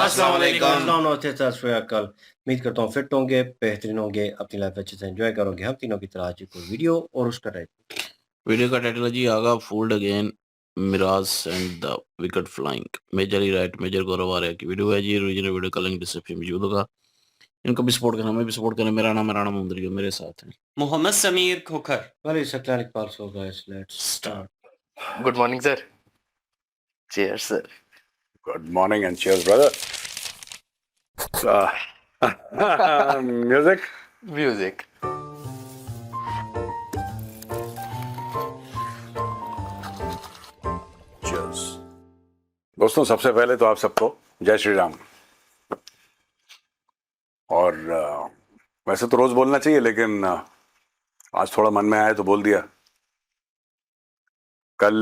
अस्सलाम वालेकुम। अस्सलाम नमस्ते सत श्री अकाल। उम्मीद करता हूँ फिट होंगे, बेहतरीन होंगे, अपनी लाइफ अच्छे से एंजॉय करोगे। हम तीनों की तरह आज एक और वीडियो और उसका टाइटल। वीडियो का टाइटल है जी आगा fooled again mirage and the wicket flying. Major ही राइट मेजर गौरव आर्या की वीडियो है जी। ओरिजिनल वीडियो का लिंक डिस्क्रिप्शन में मौजूद होगा। इनको भी सपोर्ट करना, हमें भी सपोर्ट करना। मेरा नाम है राणा मुंदरी, मेरे साथ हैं मोहम्मद समीर खोखर। वेरी सैक्रानिक पार्ट्स हो guys, let's start. Good morning, sir. Cheers, sir. Good morning and cheers, brother. Music. Music. Cheers. दोस्तों, सबसे पहले तो आप सबको जय श्री राम। और वैसे तो रोज बोलना चाहिए, लेकिन आज थोड़ा मन में आया तो बोल दिया। कल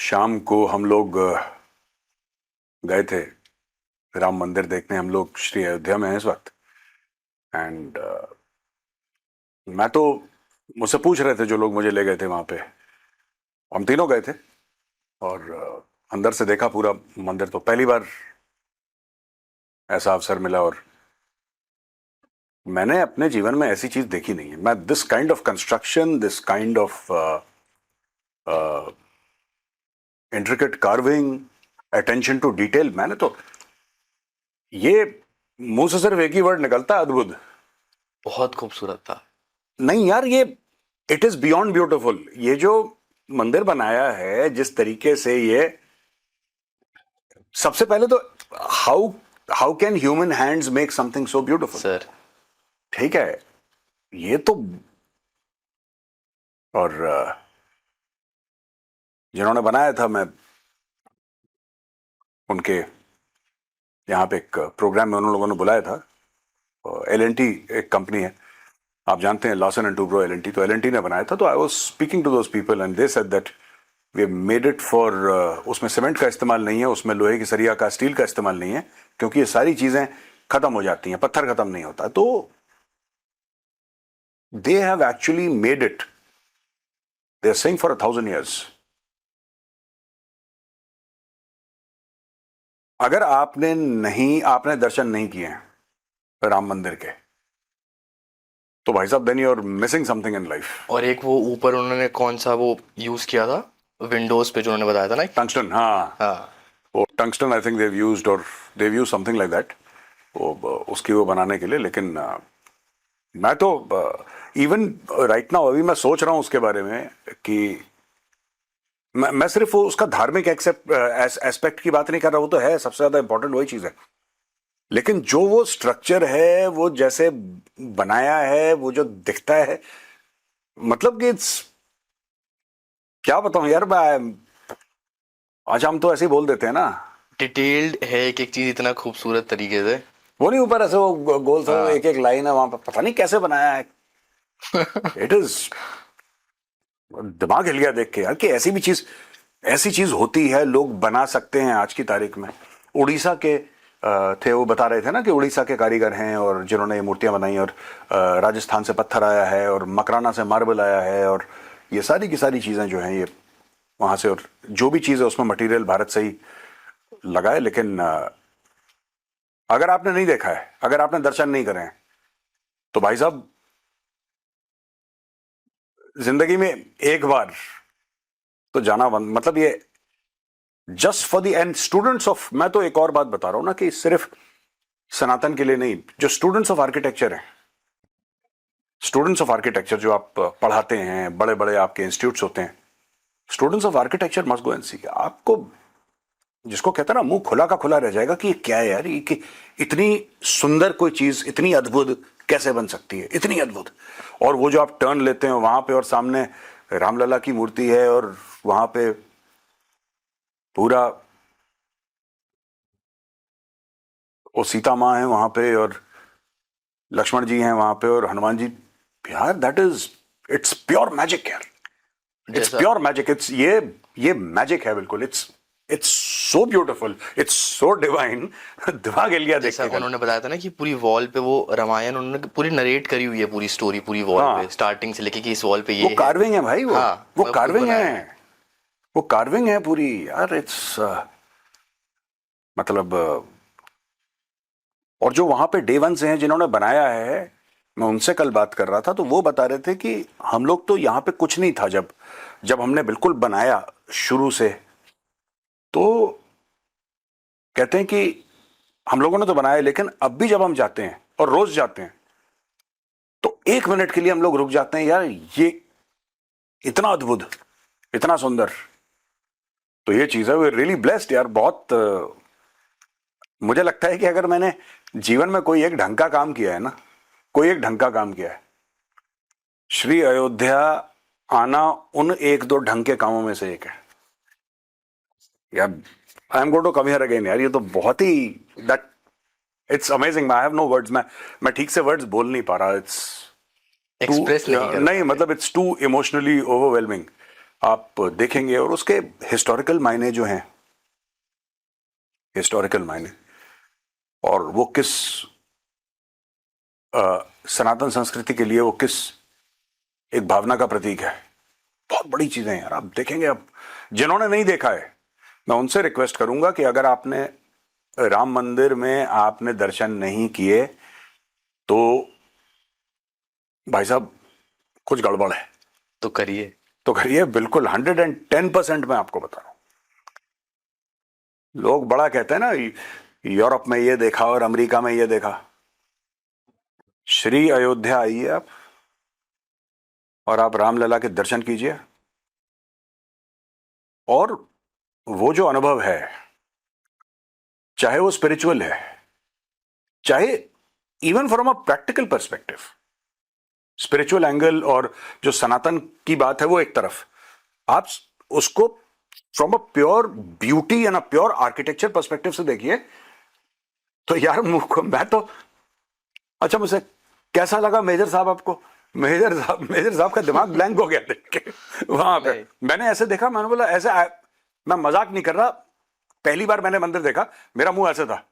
शाम को हम लोग गए थे राम मंदिर देखने। हम लोग श्री अयोध्या में हैं इस वक्त। एंड मैं तो, मुझसे पूछ रहे थे जो लोग मुझे ले गए थे वहां पे, हम तीनों गए थे और अंदर से देखा पूरा मंदिर। तो पहली बार ऐसा अवसर मिला और मैंने अपने जीवन में ऐसी चीज देखी नहीं है। मैं this kind of construction, this kind of intricate carving, attention to detail, मैंने तो, ये मुंह से सिर्फ एक ही वर्ड निकलता है, अद्भुत। बहुत खूबसूरत था। नहीं यार, ये इट इज बियॉन्ड ब्यूटिफुल। ये जो मंदिर बनाया है, जिस तरीके से, ये सबसे पहले तो how can human hands make something so beautiful. Sir, ठीक है, ये तो, और जिन्होंने बनाया था, मैं उनके यहाँ पे एक प्रोग्राम में उन लोगों ने बुलाया था। L&T एक कंपनी है, आप जानते हैं, लॉसन एंड टूब्रो L&T। तो L&T ने बनाया था। तो I was speaking to those people and they said that we have made it for, उसमें सीमेंट का इस्तेमाल नहीं है, उसमें लोहे की सरिया का, स्टील का इस्तेमाल नहीं है, क्योंकि ये सारी चीजें खत्म हो जाती हैं, पत्थर खत्म नहीं होता। तो they have actually made it, they are saying, for 1000 years। अगर आपने दर्शन नहीं किए हैं राम मंदिर के, तो भाई साहब, then you are missing something in life. और एक वो ऊपर उन्होंने कौन सा वो यूज किया था विंडोज पे, जो उन्होंने बताया था ना, टंगस्टन, हाँ, वो tungsten, I think Dev used, और देव यूज समथिंग लाइक दैट, वो उसकी वो बनाने के लिए। लेकिन मैं तो इवन राइट नाउ, अभी मैं सोच रहा हूँ उसके बारे में कि मैं सिर्फ वो उसका धार्मिक एस्पेक्ट की बात नहीं कर रहा। वो तो है, सबसे ज्यादा इंपॉर्टेंट वही चीज है, लेकिन जो वो स्ट्रक्चर है, वो जैसे बनाया है, वो जो दिखता है, मतलब कि इट्स, क्या बताऊं यार। आज हम तो ऐसे ही बोल देते हैं ना, डिटेल्ड है एक एक चीज इतना खूबसूरत तरीके से। वो नहीं, ऊपर ऐसे वो गोल सा एक एक लाइन है वहां पर, पता नहीं कैसे बनाया है। इट इज, दिमाग हिल गया देख के यार, कि ऐसी चीज होती है, लोग बना सकते हैं आज की तारीख में। उड़ीसा के थे, वो बता रहे थे ना कि उड़ीसा के कारीगर हैं और जिन्होंने ये मूर्तियां बनाई, और राजस्थान से पत्थर आया है, और मकराना से मार्बल आया है, और ये सारी की सारी चीजें जो हैं ये वहां से, और जो भी चीज है उसमें मटेरियल भारत से ही लगा है। लेकिन अगर आपने नहीं देखा है, अगर आपने दर्शन नहीं करे हैं, तो भाई साहब, जिंदगी में एक बार तो जाना मतलब ये just for the and students of, मैं तो एक और बात बता रहा हूं ना, कि सिर्फ सनातन के लिए नहीं, जो स्टूडेंट्स ऑफ आर्किटेक्चर हैं, स्टूडेंट्स ऑफ आर्किटेक्चर जो आप पढ़ाते हैं, बड़े बड़े आपके इंस्टीट्यूट्स होते हैं, students of architecture must go and see. आपको, जिसको कहते हैं ना, मुंह खुला का खुला रह जाएगा कि ये क्या है यार, ये कि इतनी सुंदर कोई चीज इतनी अद्भुत कैसे बन सकती है, इतनी अद्भुत। और वो जो आप टर्न लेते हैं वहां पे, और सामने रामलला की मूर्ति है, और वहां पे पूरा वो सीता माँ है वहां पे, और लक्ष्मण जी हैं वहां पे, और हनुमान जी। यार that is, it's pure magic यार, इट्स प्योर मैजिक। इट्स ये मैजिक है बिल्कुल। It's so beautiful, it's so divine. दिमाग हिल गया देख जैसा के। उन्होंने बताया था ना कि पूरी वॉल पे वो रामायण उन्होंने पूरी नरेट करी हुई है, पूरी स्टोरी पूरी वॉल पे, स्टार्टिंग से लेके कि इस वॉल पे ये वो कार्विंग है भाई, वो वो मतलब कार्विंग खुद बनाया है, वो कार्विंग है पूरी यार। इट्स मतलब और जो वहां पे डे वन से हैं जिन्होंने बनाया है, मैं उनसे कल बात कर रहा था तो वो बता रहे थे कि हम लोग तो यहाँ पे कुछ नहीं था जब जब हमने बिल्कुल बनाया शुरू से, तो कहते हैं कि हम लोगों ने तो बनाया, लेकिन अब भी जब हम जाते हैं और रोज जाते हैं तो 1 मिनट के लिए हम लोग रुक जाते हैं, यार ये इतना अद्भुत, इतना सुंदर। तो ये चीज है, वे रियली ब्लेस्ड यार। बहुत मुझे लगता है कि अगर मैंने जीवन में कोई एक ढंग का काम किया है ना, कोई एक ढंग का काम किया है, श्री अयोध्या आना उन 1-2 ढंग के कामों में से एक है यार। I am going to come here again यार। ये तो बहुत ही that it's amazing. I have no words. मैं ठीक से वर्ड्स बोल नहीं पा रहा। इट्स एक्सप्रेस नहीं कर नहीं, मतलब इट्स टू इमोशनली ओवरवेलमिंग। आप देखेंगे और उसके हिस्टोरिकल मायने जो हैं, हिस्टोरिकल मायने, और वो किस सनातन संस्कृति के लिए वो किस एक भावना का प्रतीक है, बहुत बड़ी चीजें हैं यार। आप देखेंगे, अब जिन्होंने नहीं देखा है मैं उनसे रिक्वेस्ट करूंगा कि अगर आपने राम मंदिर में आपने दर्शन नहीं किए तो भाई साहब कुछ गड़बड़ है। तो करिए। तो करिए, बिल्कुल 110% मैं आपको बता रहा हूं। लोग बड़ा कहते हैं ना, यूरोप में ये देखा और अमेरिका में ये देखा। श्री अयोध्या आइए आप और आप रामलला के दर्शन कीजिए, और वो जो अनुभव है, चाहे वो स्पिरिचुअल है, चाहे even from a practical perspective, spiritual angle और जो सनातन की बात है वो एक तरफ, आप उसको from a pure beauty and a pure architecture perspective से देखिए, तो यार मैं तो, अच्छा मुझे कैसा लगा मेजर साहब आपको? मेजर साहब का दिमाग ब्लैंक हो गया देख के वहां पे। मैंने ऐसे देखा, मैंने बोला ऐसे, मैं मजाक नहीं कर रहा, पहली बार मैंने मंदिर देखा मेरा मुंह ऐसे था।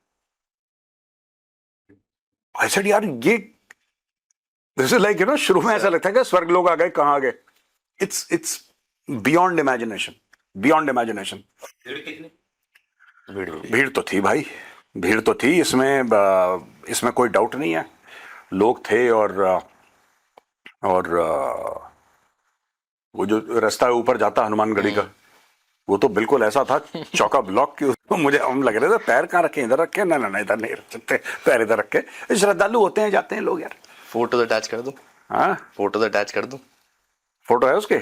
आई सेड यार ये this is like, you know, शुरू में ऐसा लगता है कि स्वर्ग लोग आ गए, कहां आ गए। It's beyond imagination, beyond imagination. भीड़ तो थी भाई, भीड़ तो थी, इसमें कोई डाउट नहीं है। लोग थे, और वो जो रास्ता ऊपर जाता हनुमानगढ़ी का, वो तो बिल्कुल ऐसा था चौका ब्लॉक की। मुझे हम लग रहे थे पैर कहाँ रखे, इधर रखे, ना इधर नहीं रख सकते, पैर इधर रख के। श्रद्धालु होते हैं, जाते हैं लोग यार। फोटो अटैच कर दूं? हाँ, फोटो अटैच कर दूं? फोटो है उसके?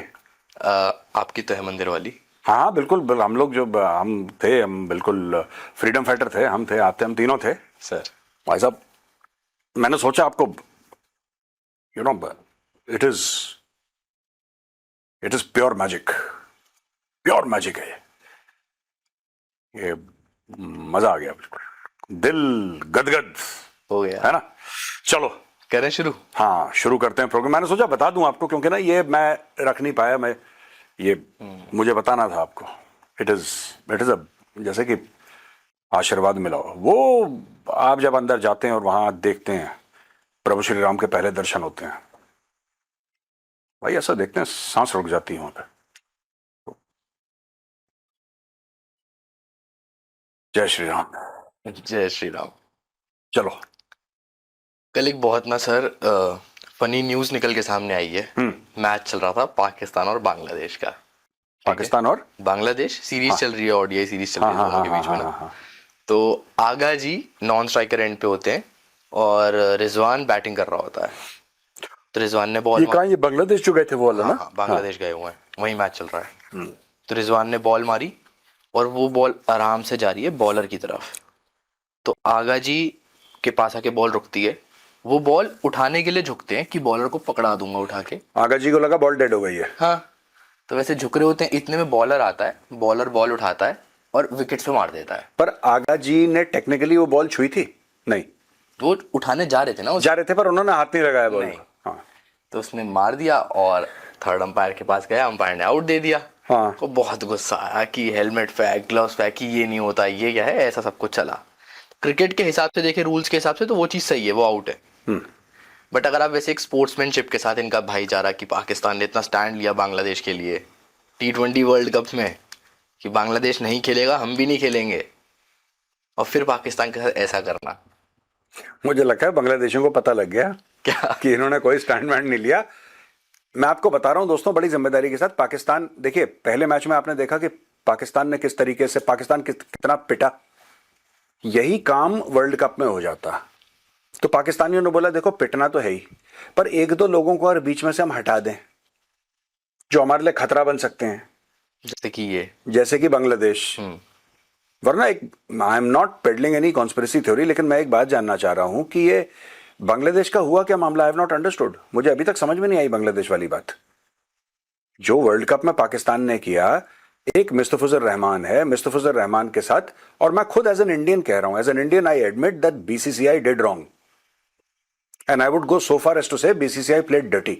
आपकी तो है मंदिर वाली। हाँ बिल्कुल, हम लोग जो हम थे, हम बिल्कुल फ्रीडम फाइटर थे, हम थे, हम तीनों थे सर। भाई साहब। मैंने सोचा आपको, you know, it is pure magic, pure magic है ये। मजा आ गया, बिल्कुल दिल गदगद हो गया है ना। चलो करें शुरू? हाँ, शुरू करते हैं प्रोग्राम। मैंने सोचा बता दूं आपको, क्योंकि ना ये मैं रख नहीं पाया, मैं ये मुझे बताना था आपको। इट इज अ, जैसे कि आशीर्वाद मिला हो। वो आप जब अंदर जाते हैं और वहां देखते हैं प्रभु श्री राम के पहले दर्शन होते हैं भाई, ऐसा देखते हैं सांस रुक जाती है वहां पे। जय श्री राम। जय श्री राम। चलो। कल एक बहुत ना सर फनी न्यूज निकल के सामने आई है। मैच चल रहा था पाकिस्तान और बांग्लादेश का। पाकिस्तान और बांग्लादेश सीरीज चल रही है, ओडीआई सीरीज चल रही है दोनों के बीच में ना। तो आगा जी नॉन स्ट्राइकर एंड पे होते हैं और रिजवान बैटिंग कर रहा होता है। तो रिजवान ने बॉल, ये बांग्लादेश जो गए थे वो वाला ना? बांग्लादेश गए हुए हैं, वही मैच चल रहा है। तो रिजवान ने बॉल मारी और वो बॉल आराम से जा रही है बॉलर की तरफ। तो आगा जी के पास आके बॉल रुकती है, वो बॉल उठाने के लिए झुकते हैं कि बॉलर को पकड़ा दूंगा उठा के। आगा जी को लगा बॉल डेड हो गई है। हाँ, तो वैसे झुक रहे होते हैं, इतने में बॉलर आता है, बॉलर बॉल उठाता है और विकेट पे मार देता है। पर आगा जी ने टेक्निकली वो बॉल छुई थी? नहीं, वो उठाने जा रहे थे ना, जा रहे थे, पर उन्होंने हाथ नहीं लगाया बॉल। हाँ, तो उसने मार दिया और थर्ड अंपायर के पास गया, अंपायर ने आउट दे दिया। हाँ, वो बहुत गुस्सा आया कि हेलमेट फेंक, ग्लव्स फेंक, कि ये नहीं होता, ये क्या है, ऐसा सब कुछ चला। क्रिकेट के हिसाब से देखे, रूल्स के हिसाब से तो वो चीज़ सही है, वो आउट है। बट अगर आप वैसे एक स्पोर्ट्समैनशिप के साथ, इनका भाईचारा कि पाकिस्तान ने इतना स्टैंड लिया बांग्लादेश के लिए T20 वर्ल्ड कप में कि बांग्लादेश नहीं खेलेगा, हम भी नहीं खेलेंगे, और फिर पाकिस्तान के साथ ऐसा करना, मुझे लगता है बांग्लादेशियों को पता लग गया क्या? कि इन्होंने कोई स्टैंड वैंड नहीं लिया। मैं आपको बता रहा हूं दोस्तों, बड़ी जिम्मेदारी के साथ पाकिस्तान, देखिए पहले मैच में आपने देखा कि पाकिस्तान ने किस तरीके से कितना पिटा। यही काम वर्ल्ड कप में हो जाता तो पाकिस्तानियों ने बोला देखो पिटना तो है ही, पर एक दो लोगों को और बीच में से हम हटा दें जो हमारे लिए खतरा बन सकते हैं, जैसे कि बांग्लादेश। वरना एक, आई am not pedalling any conspiracy theory, लेकिन मैं एक बात जानना चाह रहा हूं कि ये बांग्लादेश का हुआ क्या मामला, आई हैव नॉट अंडरस्टूड। मुझे अभी तक समझ में नहीं आई बांग्लादेश वाली बात। जो वर्ल्ड कप में पाकिस्तान ने किया, एक मुस्तफिजुर रहमान है, मुस्तफिजुर रहमान के साथ, और मैं खुद एज एन इंडियन कह रहा हूं, as an Indian I admit that BCCI did wrong and I would go so far as to say BCCI played dirty.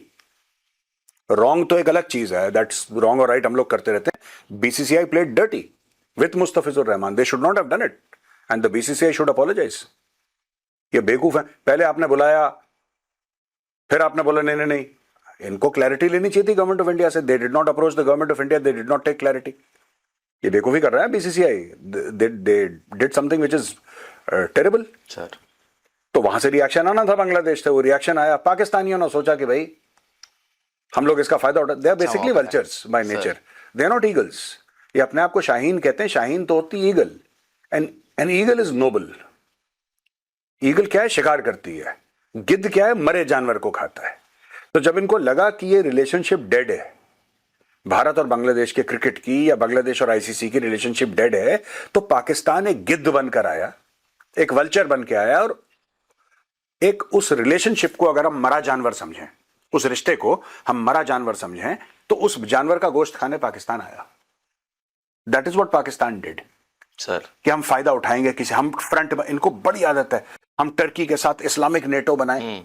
Wrong तो एक अलग चीज है, दैट्स रॉन्ग और राइट हम लोग करते रहते हैं। BCCI played dirty with Mustafizur Rahman. They should not have done it. And the BCCI should apologize. ये बेवकूफ है, पहले आपने बुलाया फिर आपने बोला नहीं नहीं नहीं, इनको क्लैरिटी लेनी चाहिए थी गवर्नमेंट ऑफ इंडिया से। They did not approach the government of India, they did not take clarity. ये बेवकूफी कर रहा है BCCI. They did something which is terrible. Sir तो वहां से रिएक्शन आना था बांग्लादेश से, वो रिएक्शन आया। पाकिस्तानियों ने सोचा कि भाई हम लोग इसका फायदा उठा, they are basically vultures by nature, they are not eagles. ये अपने आप को शाहीन कहते हैं, शाहीन तो होती eagle, an eagle is noble. Eagle क्या है, शिकार करती है। गिद्ध क्या है, मरे जानवर को खाता है। तो जब इनको लगा कि ये रिलेशनशिप डेड है, भारत और बांग्लादेश के क्रिकेट की या बांग्लादेश और आईसीसी की रिलेशनशिप डेड है, तो पाकिस्तान एक गिद्ध बनकर आया, एक वल्चर बन के आया, और एक उस रिलेशनशिप को अगर हम मरा जानवर समझें, उस रिश्ते को हम मरा जानवर समझें, तो उस जानवर का गोश्त खाने पाकिस्तान आया। That is what Pakistan did sir, कि हम फायदा उठाएंगे किसी, हम फ्रंट में, इनको बड़ी आदत है हम टर्की के साथ इस्लामिक नेटो बनाएं।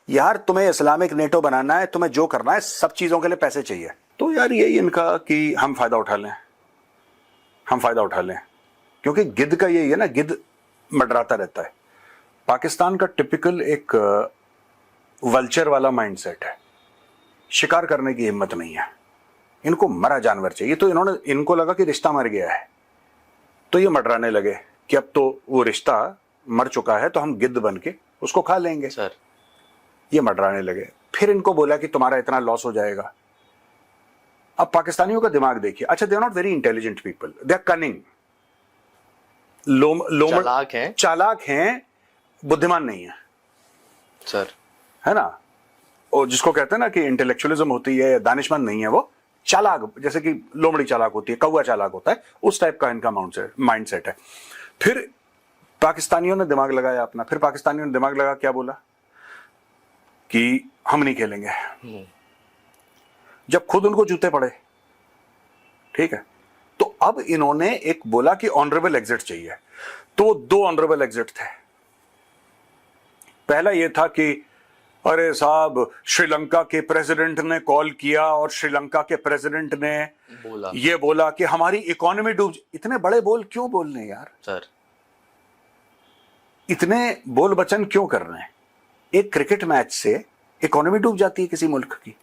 यार तुम्हें इस्लामिक नेटो बनाना है, तुम्हें जो करना है, सब चीजों के लिए पैसे चाहिए। तो यार यही इनका कि हम फायदा उठा लें, हम फायदा उठा लें, क्योंकि गिद्ध का यही है ना, गिद्ध मंडराता रहता है। पाकिस्तान का टिपिकल एक वल्चर वाला माइंडसेट है, शिकार करने की हिम्मत नहीं है, इनको मरा जानवर चाहिए। तो इनको लगा कि रिश्ता मर गया है, तो ये मडराने लगे कि अब तो वो रिश्ता मर चुका है, तो हम गिद्ध बन के उसको खा लेंगे। सर ये मडराने लगे। फिर इनको बोला कि तुम्हारा इतना लॉस हो जाएगा। अब पाकिस्तानियों का दिमाग देखिए। अच्छा, they are not very intelligent people, they are cunning, चालाक हैं, बुद्धिमान नहीं है सर, है ना। और जिसको कहते हैं ना कि इंटेलेक्चुअलिज्म होती है, दानिशमंद नहीं है वो, चालाक, जैसे कि लोमड़ी चालाक होती है, कौवा चालाक होता है, उस टाइप का इनका माइंडसेट है। फिर पाकिस्तानियों ने दिमाग लगाया अपना, फिर पाकिस्तानियों ने दिमाग लगा, क्या बोला कि हम नहीं खेलेंगे। जब खुद उनको जूते पड़े, ठीक है, तो अब इन्होंने एक बोला कि ऑनरेबल एग्जिट चाहिए। तो दो ऑनरेबल एग्जिट थे। पहला यह था कि अरे साहब, श्रीलंका के प्रेसिडेंट ने कॉल किया और श्रीलंका के प्रेसिडेंट ने ये बोला कि हमारी इकोनॉमी डूब। इतने बड़े बोल क्यों बोलने यार सर, इतने बोल बचन क्यों कर रहे हैं? एक क्रिकेट मैच से इकोनॉमी डूब जाती है किसी मुल्क की।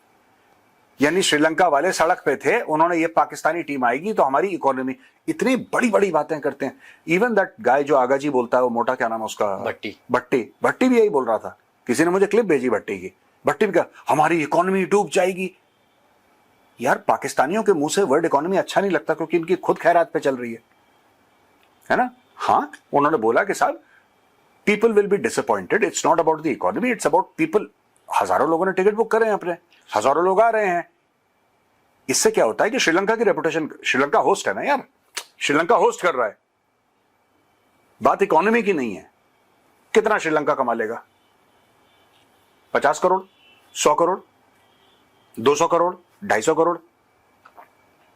यानी श्रीलंका वाले सड़क पे थे, उन्होंने ये पाकिस्तानी टीम आएगी तो हमारी इकोनॉमी, इतनी बड़ी बड़ी बातें करते हैं। इवन दैट गाय जो आगा जी बोलता है, वो मोटा, क्या नाम है उसका, भट्टी भी यही बोल रहा था। किसी ने मुझे क्लिप भेजी भट्टी की, भट्टी भी क्या, हमारी इकोनॉमी डूब जाएगी। यार पाकिस्तानियों के मुंह से वर्ड इकोनॉमी अच्छा नहीं लगता, क्योंकि इनकी खुद खैरात पे चल रही है ना। हाँ, उन्होंने बोला कि साहब people will be disappointed, it's not about the economy, it's about people. हजारों लोगों ने टिकट बुक करे हैं अपने, हजारों लोग आ रहे हैं। इससे क्या होता है कि श्रीलंका की रेपुटेशन, श्रीलंका होस्ट है ना यार, श्रीलंका होस्ट कर रहा है, बात इकोनॉमी की नहीं है। कितना श्रीलंका कमा लेगा? 50 करोड़, 100 करोड़, 200 करोड़, 250 करोड़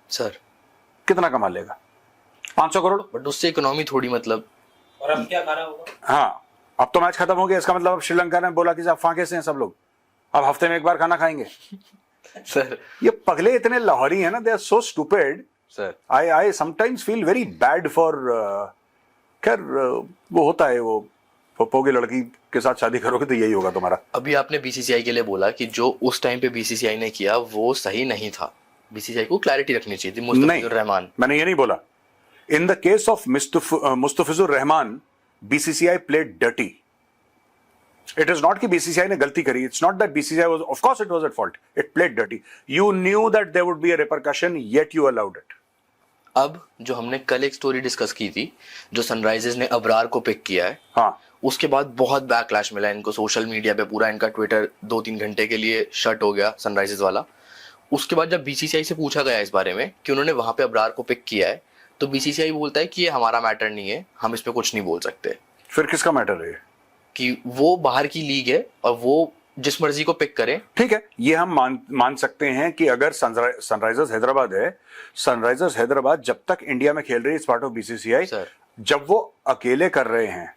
सर, कितना कमा लेगा? 500 करोड़। बट उससे इकोनॉमी थोड़ी, मतलब। और अब क्या खाना होगा? हाँ, अब तो मैच खत्म हो गया, इसका मतलब अब श्रीलंका ने बोला कि साहब फांके से हैं सब लोग, अब हफ्ते में एक बार खाना खाएंगे। सर ये पगले इतने लाहौरी हैं ना, they are so stupid. Sir I sometimes feel very bad for, खैर वो होता है, वो पप्पो की लड़की के साथ शादी करोगे तो यही होगा तुम्हारा। अभी आपने बीसीसीआई के लिए बोला कि जो उस टाइम पे बीसीसीआई ने किया वो सही नहीं था, बीसीसीआई को क्लैरिटी रखनी चाहिए थी। मुस्तफिजुर रहमान, मैंने ये नहीं बोला। In the case of Mustafizur Rahman, BCCI played dirty, It is not कि BCCI ने गलती करी. It's not that BCCI was, of course it was at fault. It played dirty. You knew that there would be a repercussion, yet you allowed it. अब जो हमने कल एक story discuss की थी, जो सनराइजर्स ने अबरार को पिक किया है, हाँ, उसके बाद बहुत बैकलैश मिला इनको सोशल मीडिया पे, पूरा इनका ट्विटर 2-3 घंटे के लिए शट हो गया सनराइजर्स वाला. उसके बाद जब बीसीसीआई से पूछा गया इस बारे में कि उन्होंने वहां पे अबरार को पिक किया है, तो बीसीसीआई बोलता है कि ये हमारा मैटर नहीं है, हम इस पे कुछ नहीं बोल सकते. फिर किसका मैटर है? कि वो बाहर की लीग है और वो जिस मर्जी को पिक करे. ठीक है, ये हम मान सकते हैं कि अगर सनराइजर्स हैदराबाद है, सनराइजर्स हैदराबाद जब तक इंडिया में खेल रही है, इस पार्ट ऑफ बीसीसीआई, जब वो अकेले कर रहे हैं,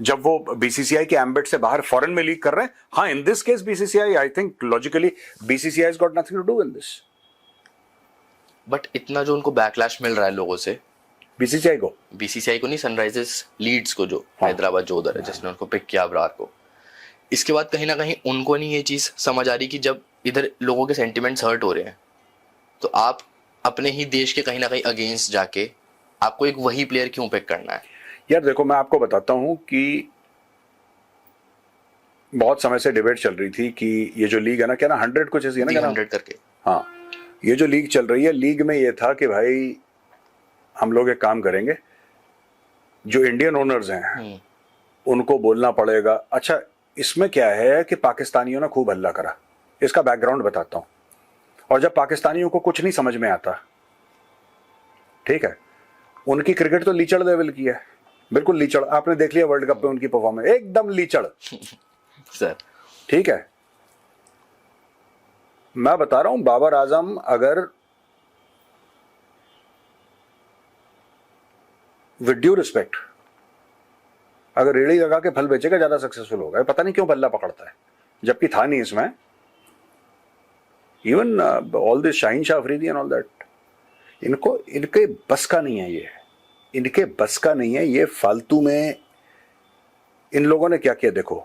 जब वो बीसीसीआई के एम्बिट से बाहर फॉरेन में लीग कर रहे हैं, हाँ, in this case BCCI, I think logically BCCI has got nothing to do in this. But इतना जो उनको बैकलैश मिल रहा है लोगों से, बीसीसीआई को नहीं, सनराइजर्स लीड्स को, जो हैदराबाद जो उधर है जिसने उनको पिक किया अबरार को, इसके बाद कहीं ना कहीं उनको नहीं ये चीज समझ आ रही कि जब इधर लोगों के सेंटिमेंट्स हर्ट हो रहे हैं, तो आप अपने ही देश के कहीं ना कहीं अगेंस्ट जाके आपको एक वही प्लेयर क्यों पिक करना है? यार देखो, मैं आपको बताता हूं कि बहुत समय से डिबेट चल रही थी कि ये जो लीग है ना, क्या ना 100 कुछ ऐसी है ना, 100 करके, हाँ, ये जो लीग चल रही है, लीग में ये था कि भाई हम लोग एक काम करेंगे, जो इंडियन ओनर्स हैं उनको बोलना पड़ेगा. अच्छा, इसमें क्या है कि पाकिस्तानियों ने खूब हल्ला करा. इसका बैकग्राउंड बताता हूं. और जब पाकिस्तानियों को कुछ नहीं समझ में आता, ठीक है, उनकी क्रिकेट तो लीचड़ लेवल की है, बिल्कुल लीचड़. आपने देख लिया वर्ल्ड कप पे उनकी परफॉर्मेंस, एकदम लीचड़ सर. ठीक है, मैं बता रहा हूं, बाबर आजम अगर विद ड्यू रिस्पेक्ट अगर रेड़ी लगा के फल बेचेगा, ज्यादा सक्सेसफुल होगा. पता नहीं क्यों बल्ला पकड़ता है, जबकि था नहीं इसमें. Even all this Shaheen Shah Afridi and all that, इनके बस का नहीं है, ये इनके बस का नहीं है. ये फालतू में इन लोगों ने क्या किया, देखो,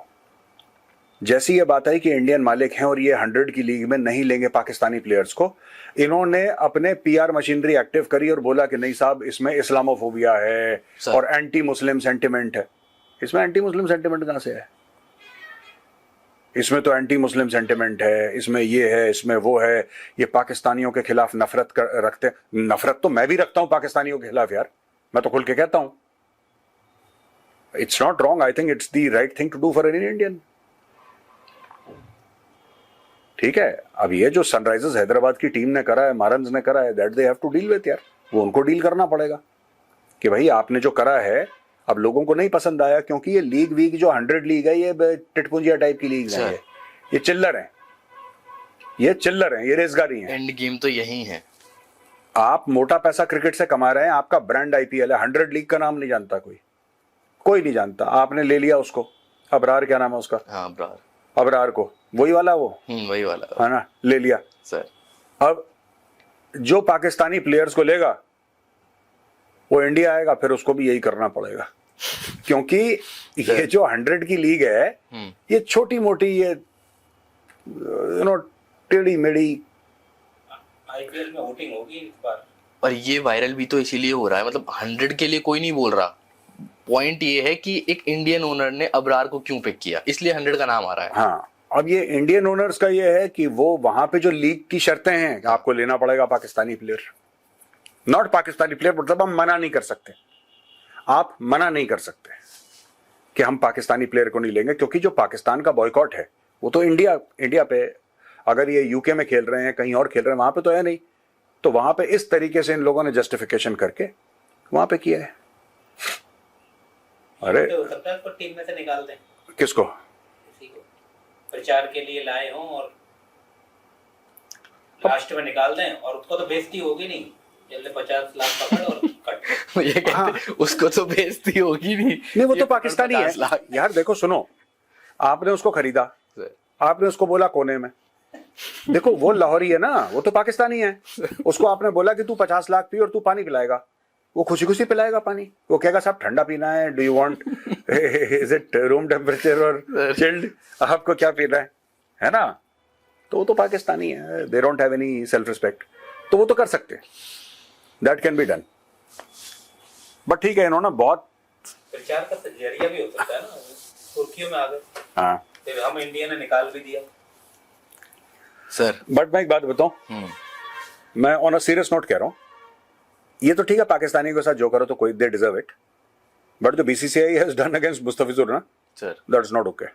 जैसी ये बात आई कि इंडियन मालिक हैं और ये 100 की लीग में नहीं लेंगे पाकिस्तानी प्लेयर्स को, इन्होंने अपने पीआर मशीनरी एक्टिव करी और बोला कि नहीं साहब, इसमें इस्लामोफोबिया है और एंटी मुस्लिम सेंटिमेंट है. इसमें एंटी मुस्लिम सेंटिमेंट कहां से है? इसमें तो एंटी मुस्लिम सेंटिमेंट है, इसमें ये है, इसमें वो है. ये पाकिस्तानियों के खिलाफ नफरत रखते हैं. नफरत तो मैं भी रखता हूं पाकिस्तानियों के खिलाफ यार, मैं तो खुल के कहता हूं. It's not wrong, I think it's the right thing to do for any Indian. ठीक है, अब ये जो सनराइजर्स हैदराबाद की टीम ने करा है, मारन्स ने करा है, that they have to deal with यार. वो उनको डील करना पड़ेगा कि भाई आपने जो करा है, अब लोगों को नहीं पसंद आया, क्योंकि ये लीग वीग जो 100 लीग है, ये टिटपुंजिया टाइप की लीग है. ये चिल्लर है, ये चिल्लर है, ये रेसगारी है. एंड गेम तो यही है. आप मोटा पैसा क्रिकेट से कमा रहे हैं, आपका ब्रांड आईपीएल है. 100 लीग का नाम नहीं जानता कोई नहीं जानता. आपने ले लिया उसको, अबरार, क्या नाम है उसका? हाँ, अबरार को, वही वाला, वो वही वाला है ना, ले लिया सर. अब जो पाकिस्तानी प्लेयर्स को लेगा वो इंडिया आएगा, फिर उसको भी यही करना पड़ेगा, क्योंकि ये जो 100 की लीग है, ये छोटी मोटी, ये टेढ़ी मेढ़ी. आईपीएल में वोटिंग होगी इस बार, और ये वायरल भी तो इसीलिए हो रहा है, मतलब 100 के लिए कोई नहीं बोल रहा. पॉइंट ये है कि एक इंडियन ओनर ने अबरार को क्यों पिक किया, इसलिए 100 का नाम आ रहा है. हाँ, अब ये इंडियन ओनर्स का ये है कि वो वहां पे जो लीग की शर्तें हैं, आपको लेना पड़ेगा Pakistani player. Not Pakistani player, मतलब हम मना नहीं कर सकते, आप मना नहीं कर सकते कि हम पाकिस्तानी प्लेयर को नहीं लेंगे, क्योंकि जो पाकिस्तान का बॉयकॉट है वो तो इंडिया पे. अगर ये यूके में खेल रहे हैं, कहीं और खेल रहे हैं, वहां पे तो है नहीं. तो वहां पे इस तरीके से इन लोगों ने जस्टिफिकेशन करके वहां पे किया है. अरे हो सकता है उसको टीम में से निकाल दें, किसको? किसी को प्रचार के लिए लाए हों और लास्ट में निकाल दें, और उसको तो बेइज्जती होगी नहीं, जल्दी 50 लाख पकड़ और कट. ये कहते उसको तो बेइज्जती होगी नहीं, वो तो पाकिस्तानी है यार. देखो सुनो, आपने उसको खरीदा, आपने उसको बोला कोने में, देखो वो लाहौरी है ना, वो तो पाकिस्तानी है. उसको आपने बोला कि तू 50 लाख पी और तू पानी पिलाएगा, वो खुशी खुशी पिलाएगा पानी. वो कहेगा साहब ठंडा पीना है, do you want, is it room temperature और चिल्ड, आपको क्या पीना है ना. तो वो तो पाकिस्तानी है, they don't have any self respect, तो वो तो कर सकते, that can be done. But ठीक है, इन्होंने बहुत प्रचार का जरिया भी हो सकता है ना. सुर्खियों में आ गए, हाँ फिर हम इंडिया ने निकाल भी दिया। सर बट मैं एक बात बताऊं, मैं ऑन अ सीरियस नोट कह रहा हूं, ये तो ठीक है पाकिस्तानियों के साथ जो करो तो कोई दे डिजर्व इट, बट जो BCCI has done against Mustafizur ना, sir that's not okay,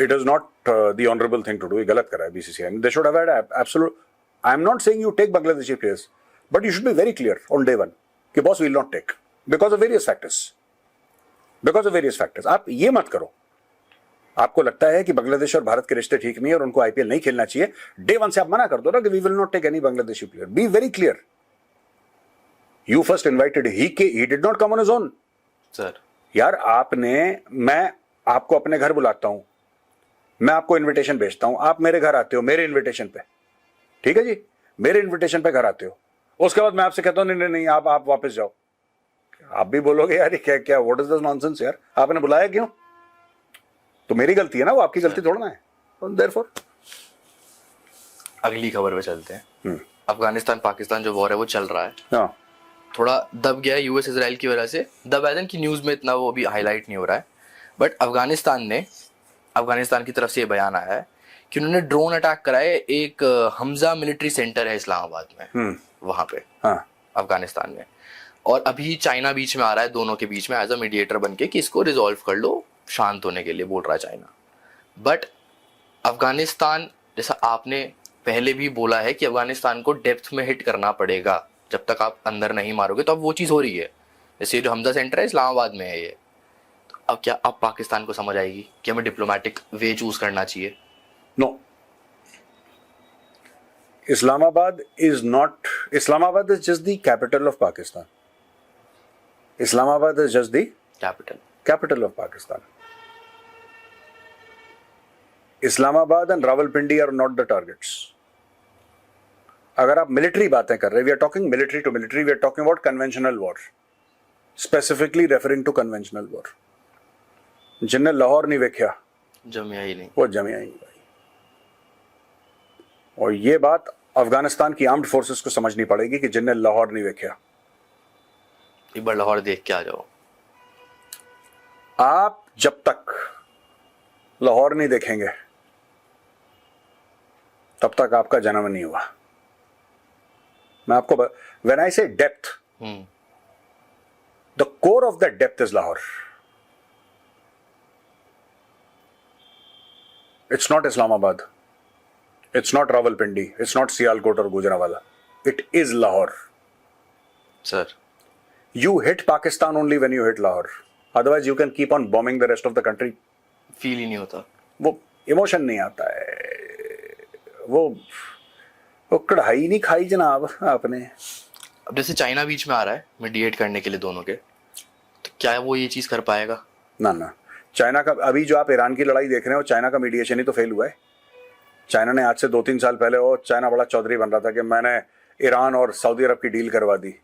it is not the honourable thing to do. ये गलत करा है BCCI, they should have had absolute, I am not saying you take Bangladeshi players, but you should be very clear on day one कि boss will not take because of various factors. आप ये मत करो, आपको लगता है कि बांग्लादेश और भारत के रिश्ते ठीक नहीं है और उनको आईपीएल नहीं खेलना चाहिए, डे वन से आप मना कर दो ना कि we will not take any Bangladeshi player, be very clear. You first invited, he did not come on his own. Sir यार आपने, मैं आपको अपने घर बुलाता हूं, मैं आपको इनविटेशन भेजता हूं, आप मेरे घर आते हो मेरे इनविटेशन पे, ठीक है जी, मेरे इनविटेशन पे घर आते हो, उसके बाद मैं आपसे कहता हूं नहीं नहीं नहीं आप वापस जाओ, आप भी बोलोगे यार ये क्या क्या व्हाट इज दिस नॉनसेंस यार, आपने बुलाया क्यों? तो मेरी गलती है ना, वो आपकी गलती थोड़ा ना है, देयरफॉर। अगली खबर पे चलते हैं। अफगानिस्तान पाकिस्तान जो वॉर है वो चल रहा है, हाँ थोड़ा दब गया है यूएस इजराइल की वजह से, दब है कि न्यूज़ में इतना वो अभी हाईलाइट नहीं हो रहा है, बट अफगानिस्तान की तरफ से ये बयान आया है कि उन्होंने ड्रोन अटैक कराए, एक हमजा मिलिट्री सेंटर है इस्लामाबाद में, वहां पे हाँ अफगानिस्तान में, और अभी चाइना बीच में आ रहा है, दोनों के बीच में एज अ मीडिएटर बन के कि इसको रिजॉल्व कर लो, शांत होने के लिए बोल रहा है चाइना। बट अफगानिस्तान, जैसा आपने पहले भी बोला है कि अफगानिस्तान को डेप्थ में हिट करना पड़ेगा, जब तक आप अंदर नहीं मारोगे, तो अब वो चीज़ हो रही है। जैसे जो हमजा सेंटर है इस्लामाबाद में है ये, तो अब क्या अब पाकिस्तान को समझ आएगी कि हमें डिप्लोमेटिक वे चूज करना चाहिए? No, Islamabad is just the capital of Pakistan. Islamabad is just the capital of Pakistan. Islamabad and Rawalpindi are not the targets. अगर आप मिलिट्री बातें कर रहे, we are talking military to military, we are talking about conventional war, specifically referring to conventional war. जिनने लाहौर नहीं देखा जमिया ही नहीं, वो जमिया ही नहीं भाई। और ये बात अफगानिस्तान की आर्म्ड फोर्सेस को समझनी पड़ेगी कि जिनने लाहौर नहीं देखा, एक बार लाहौर देख के आ जाओ। आप जब तक लाहौर नहीं देखेंगे तब तक आपका जन्म नहीं हुआ। मैं आपको व्हेन आई से depth, the core of that depth is Lahore. It's not Islamabad, it's not Rawalpindi, it's not Sialkot or Gujranwala, it is Lahore. Sir, You hit Pakistan only when you hit Lahore, otherwise you can keep on bombing the rest of the country. Feel ही नहीं होता, वो emotion नहीं आता है, वो कढ़ाई नहीं खाई जनाब आपने। अब जैसे चाइना बीच में आ रहा है मीडिएट करने के लिए दोनों के, तो क्या वो ये चीज कर पाएगा? ना, चाइना का अभी जो आप ईरान की लड़ाई देख रहे हो, चाइना का मीडिएशन ही तो फेल हुआ है। चाइना ने आज से 2-3 साल पहले, वो चाइना बड़ा चौधरी बन रहा था कि मैंने ईरान और सऊदी अरब की डील करवा दी,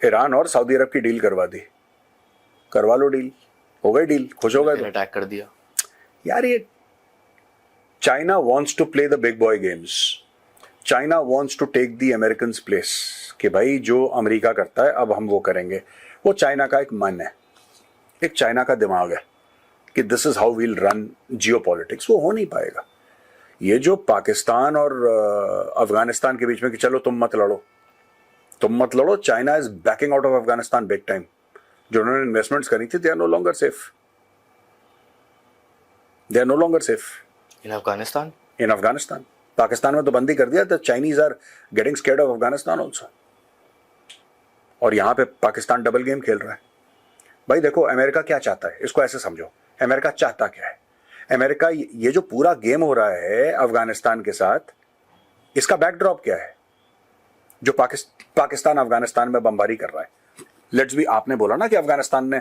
ईरान और सऊदी अरब की डील करवा दी, करवा लो डील, हो गई डील, खुश हो गए, अटैक कर दिया। यार ये China wants to play the big boy games, China wants to take the American place, कि भाई जो अमेरिका करता है अब हम वो करेंगे। वो चाइना का एक मन है, एक चाइना का दिमाग है कि this is how we'll run geopolitics. वो हो नहीं पाएगा। ये जो पाकिस्तान और अफगानिस्तान के बीच में कि चलो तुम मत लड़ो, China is backing out of Afghanistan big time. जो उन्होंने इन्वेस्टमेंट्स करी थी, they are no longer safe in Afghanistan. Pakistan में तो बंदी कर दिया, तो Chinese are getting scared of Afghanistan also. और यहाँ पे पाकिस्तान डबल गेम खेल रहा है। भाई देखो अमेरिका क्या चाहता है, इसको ऐसे समझो, अमेरिका चाहता क्या है। अमेरिका, ये जो पूरा गेम हो रहा है अफगानिस्तान के साथ, इसका बैकड्रॉप क्या है? जो पाकिस्तान अफगानिस्तान में बमबारी कर रहा है। लेट्स बी, आपने बोला ना कि अफगानिस्तान ने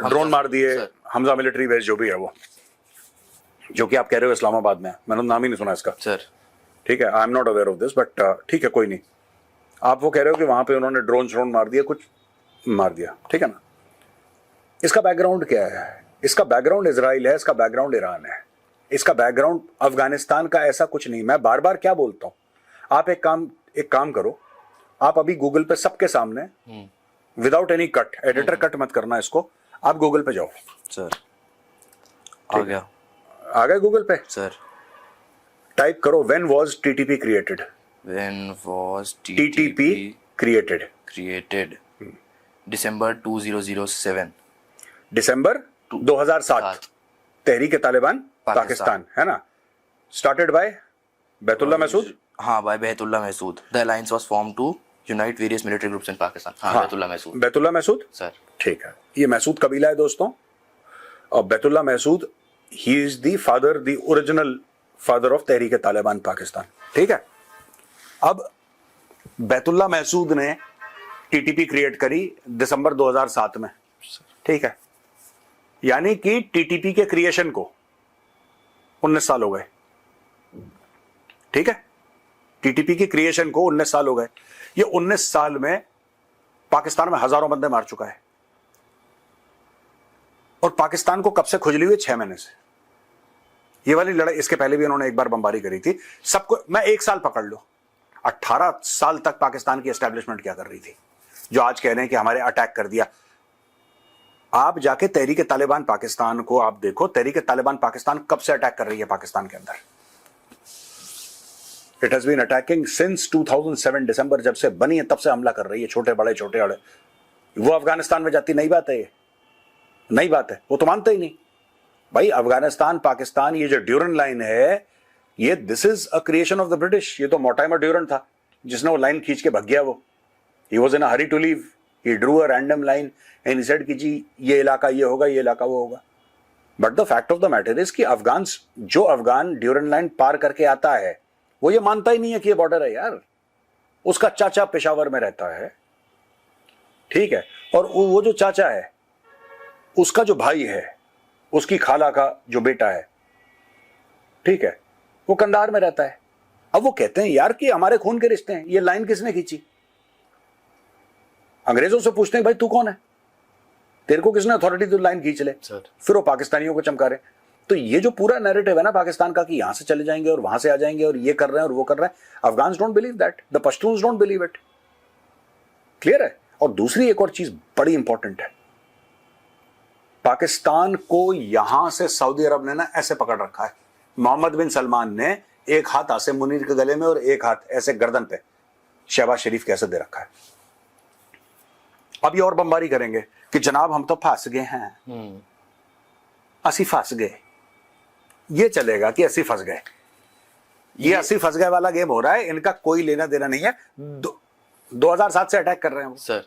ड्रोन मार दिए, हमजा मिलिट्री बेस जो भी है वो, जो कि आप कह रहे हो इस्लामाबाद में, मैंने नाम ही नहीं सुना इसका सर। ठीक है, I am not aware of this, but ठीक है कोई नहीं। आप वो कह रहे हो कि वहां पे उन्होंने ड्रोन मार दिया, कुछ मार दिया, ठीक है ना। इसका बैकग्राउंड क्या है? इसका बैकग्राउंड इजराइल है, इसका बैकग्राउंड ईरान है, इसका बैकग्राउंड अफगानिस्तान का ऐसा कुछ नहीं। मैं बार बार क्या बोलता हूं, आप एक काम करो, आप अभी गूगल पे सबके सामने without any cut, editor cut मत करना इसको, आप गूगल पे जाओ। सर आ गया आ गए गूगल पे, सर। टाइप करो when was TTP created, when was TTP created, created December 2007, December 2007, Tehrik Taliban Pakistan, है ना, स्टार्टेड बाय बैतुल्ला महसूद। हाँ by Baitullah Mehsud. The alliance was form to unite various military groups in Pakistan. हाँ बैतुल्ला महसूद, बैतुल्ला महसूद सर। ठीक है, ये महसूद कबीला है दोस्तों, और Baitullah Mehsud he is the father, the original father of Tehrik Taliban Pakistan, ठीक है। अब बैतुल्ला महसूद ने टीटीपी क्रिएट करी दिसंबर 2007 में, ठीक है, यानी कि टीटीपी के क्रिएशन को 19 साल हो गए, ठीक है। टीटीपी की क्रिएशन को 19 साल हो गए। ये 19 साल में पाकिस्तान में हजारों बंदे मार चुका है, और पाकिस्तान को कब से खुजली हुई? 6 महीने से। ये वाली लड़ाई, इसके पहले भी उन्होंने एक बार बमबारी करी थी सबको। मैं 1 साल पकड़ लो, 18 साल तक पाकिस्तान की एस्टेब्लिशमेंट क्या कर रही थी, जो आज कह रहे हैं कि हमारे अटैक कर दिया। आप जाके तहरीक तालिबान पाकिस्तान को आप देखो, तहरीक तालिबान पाकिस्तान कब से अटैक कर रही है पाकिस्तान के अंदर। It has been attacking since 2007, दिसंबर जब से बनी है तब से हमला कर रही है, छोटे बड़े छोटे बड़े। वो अफगानिस्तान में जाती, नई बात है, ये नई बात है, वो तो मानते ही नहीं भाई। अफगानिस्तान पाकिस्तान, ये जो ड्यूरन लाइन है, ये this is a creation of the British. ये तो मोर्टाइमर ड्यूरन था जिसने वो लाइन खींच के भाग गया। वो he was in a hurry to leave, he drew a random line and he said कि जी ये इलाका ये होगा, ये इलाका वो होगा। But the fact of the matter is कि जो अफगान ड्यूरन लाइन पार करके आता है, वो ये मानता ही नहीं है कि ये बॉर्डर है यार। उसका चाचा पेशावर में रहता है, ठीक है, और वो जो चाचा है उसका जो भाई है, उसकी खाला का जो बेटा है, ठीक है, वो कंधार में रहता है। अब वो कहते हैं यार कि हमारे खून के रिश्ते हैं, ये लाइन किसने खींची? अंग्रेजों से पूछते हैं भाई तू कौन है, तेरे को किसने अथॉरिटी तो लाइन खींच ले। फिर वो पाकिस्तानियों को चमका रहे। तो ये जो पूरा नैरेटिव है ना पाकिस्तान का कि यहां से चले जाएंगे और वहां से आ जाएंगे और ये कर रहे हैं और वो कर रहे हैं, Afghans don't believe that, the Pashtuns don't believe it. Clear है। और दूसरी एक और चीज बड़ी इंपॉर्टेंट है, पाकिस्तान को यहां से सऊदी अरब ने ना ऐसे पकड़ रखा है। मोहम्मद बिन सलमान ने एक हाथ आसिम मुनीर के गले में और एक हाथ ऐसे गर्दन पे शहबाज शरीफ कैसे दे रखा है। अब ये और बमबारी करेंगे कि जनाब हम तो फंस गए हैं, असी फंस गए। ये चलेगा कि असी फंस गए, ये असी फंस गए वाला गेम हो रहा है। इनका कोई लेना देना नहीं है। 2007 से अटैक कर रहे हैं सर।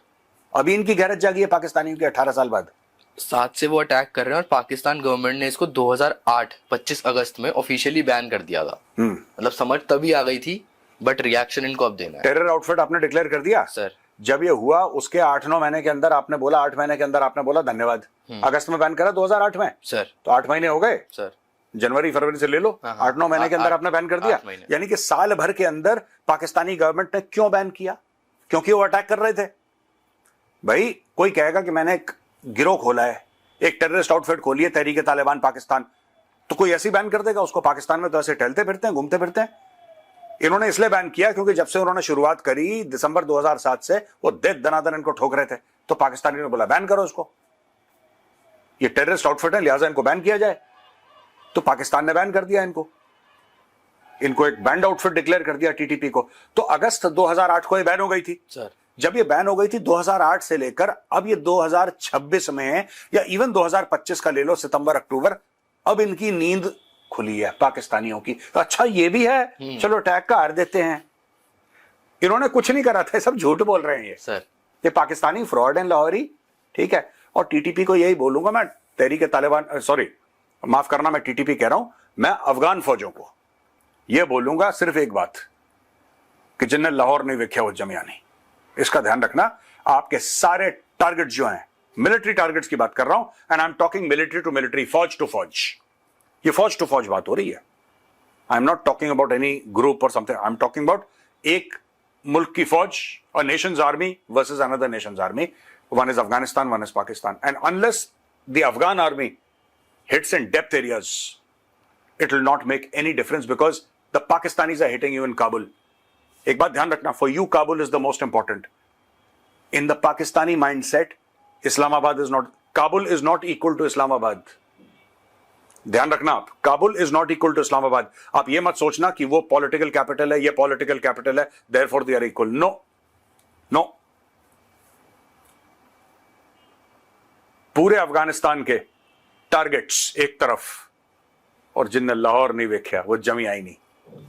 अभी इनकी गैरत जागी है पाकिस्तानियों की 18 साल बाद। 7 से वो अटैक कर रहे हैं और पाकिस्तान गवर्नमेंट ने इसको 2008 25 अगस्त में ऑफिशियली बैन कर दिया था। मतलब समझ तभी आ गई थी, बट रिएक्शन इनको अब देना है। टेरर आउटफिट आपने डिक्लेयर कर दिया सर। जब ये हुआ उसके 8-9 महीने के अंदर आपने बोला, 8 महीने के अंदर आपने बोला धन्यवाद। अगस्त में बैन करा 2008 में सर, तो 8 महीने हो गए सर। जनवरी फरवरी से ले लो, 8-9 महीने के अंदर आपने बैन कर दिया। यानी कि साल भर के अंदर पाकिस्तानी गवर्नमेंट ने क्यों बैन किया? क्योंकि वो अटैक कर रहे थे। भाई कोई कहेगा कि मैंने एक गिरोह खोला है, एक टेररिस्ट आउटफिट खोली है तहरीक तालिबान पाकिस्तान, तो कोई ऐसी बैन कर देगा उसको? पाकिस्तान में तो ऐसे टहलते फिरते हैं, घूमते फिरते हैं। इन्होंने इसलिए बैन किया क्योंकि जब से उन्होंने शुरुआत करी दिसंबर 2007 से, वो दे दनादन इनको ठोक रहे थे। तो पाकिस्तानियों ने बोला बैन करो इसको, ये टेररिस्ट आउटफिट है लिहाजा इनको बैन किया जाए। तो पाकिस्तान ने बैन कर दिया इनको एक बैंड आउटफिट डिक्लेयर कर दिया टीटीपी को। तो अगस्त 2008 को ये बैन हो गई थी सर। जब ये बैन हो गई थी 2008 से लेकर अब ये 2026 में या इवन 2025 का ले लो, सितंबर अक्टूबर, अब इनकी नींद खुली है पाकिस्तानियों की। अच्छा ये भी है, चलो अटैक का हार देते हैं। इन्होंने कुछ नहीं करा था, सब झूठ बोल रहे हैं ये सर। ये पाकिस्तानी फ्रॉड एंड लाहौरी, ठीक है। और टीटीपी को यही बोलूंगा मैं, तहरीक तालिबान, सॉरी माफ करना मैं टीटीपी कह रहा हूं, मैं अफगान फौजों को यह बोलूंगा सिर्फ एक बात कि जिन्हें लाहौर नहीं वेख्या वो जमिया नहीं। इसका ध्यान रखना। आपके सारे टारगेट जो हैं, मिलिट्री टारगेट्स की बात कर रहा हूं, and I am talking military to military, फौज टू फौज। ये फौज टू फौज बात हो रही है। I am not talking about any group और something, I am talking about एक मुल्क की फौज, a nation's army versus another nation's army. One is Afghanistan, one is Pakistan, and unless the Afghan army hits in depth areas, it will not make any difference because the Pakistanis are hitting you in Kabul. एक बात ध्यान रखना, for you Kabul is the most important. In the Pakistani mindset, Islamabad is not, Kabul is not equal to Islamabad. ध्यान रखना आप, Kabul is not equal to Islamabad. आप ये मत सोचना कि वो पॉलिटिकल कैपिटल है, ये पॉलिटिकल कैपिटल है, therefore they are equal. No no. पूरे अफगानिस्तान के टारगेट्स एक तरफ और जिनने लाहौर नहीं वेख्या वो जमी आई नहीं,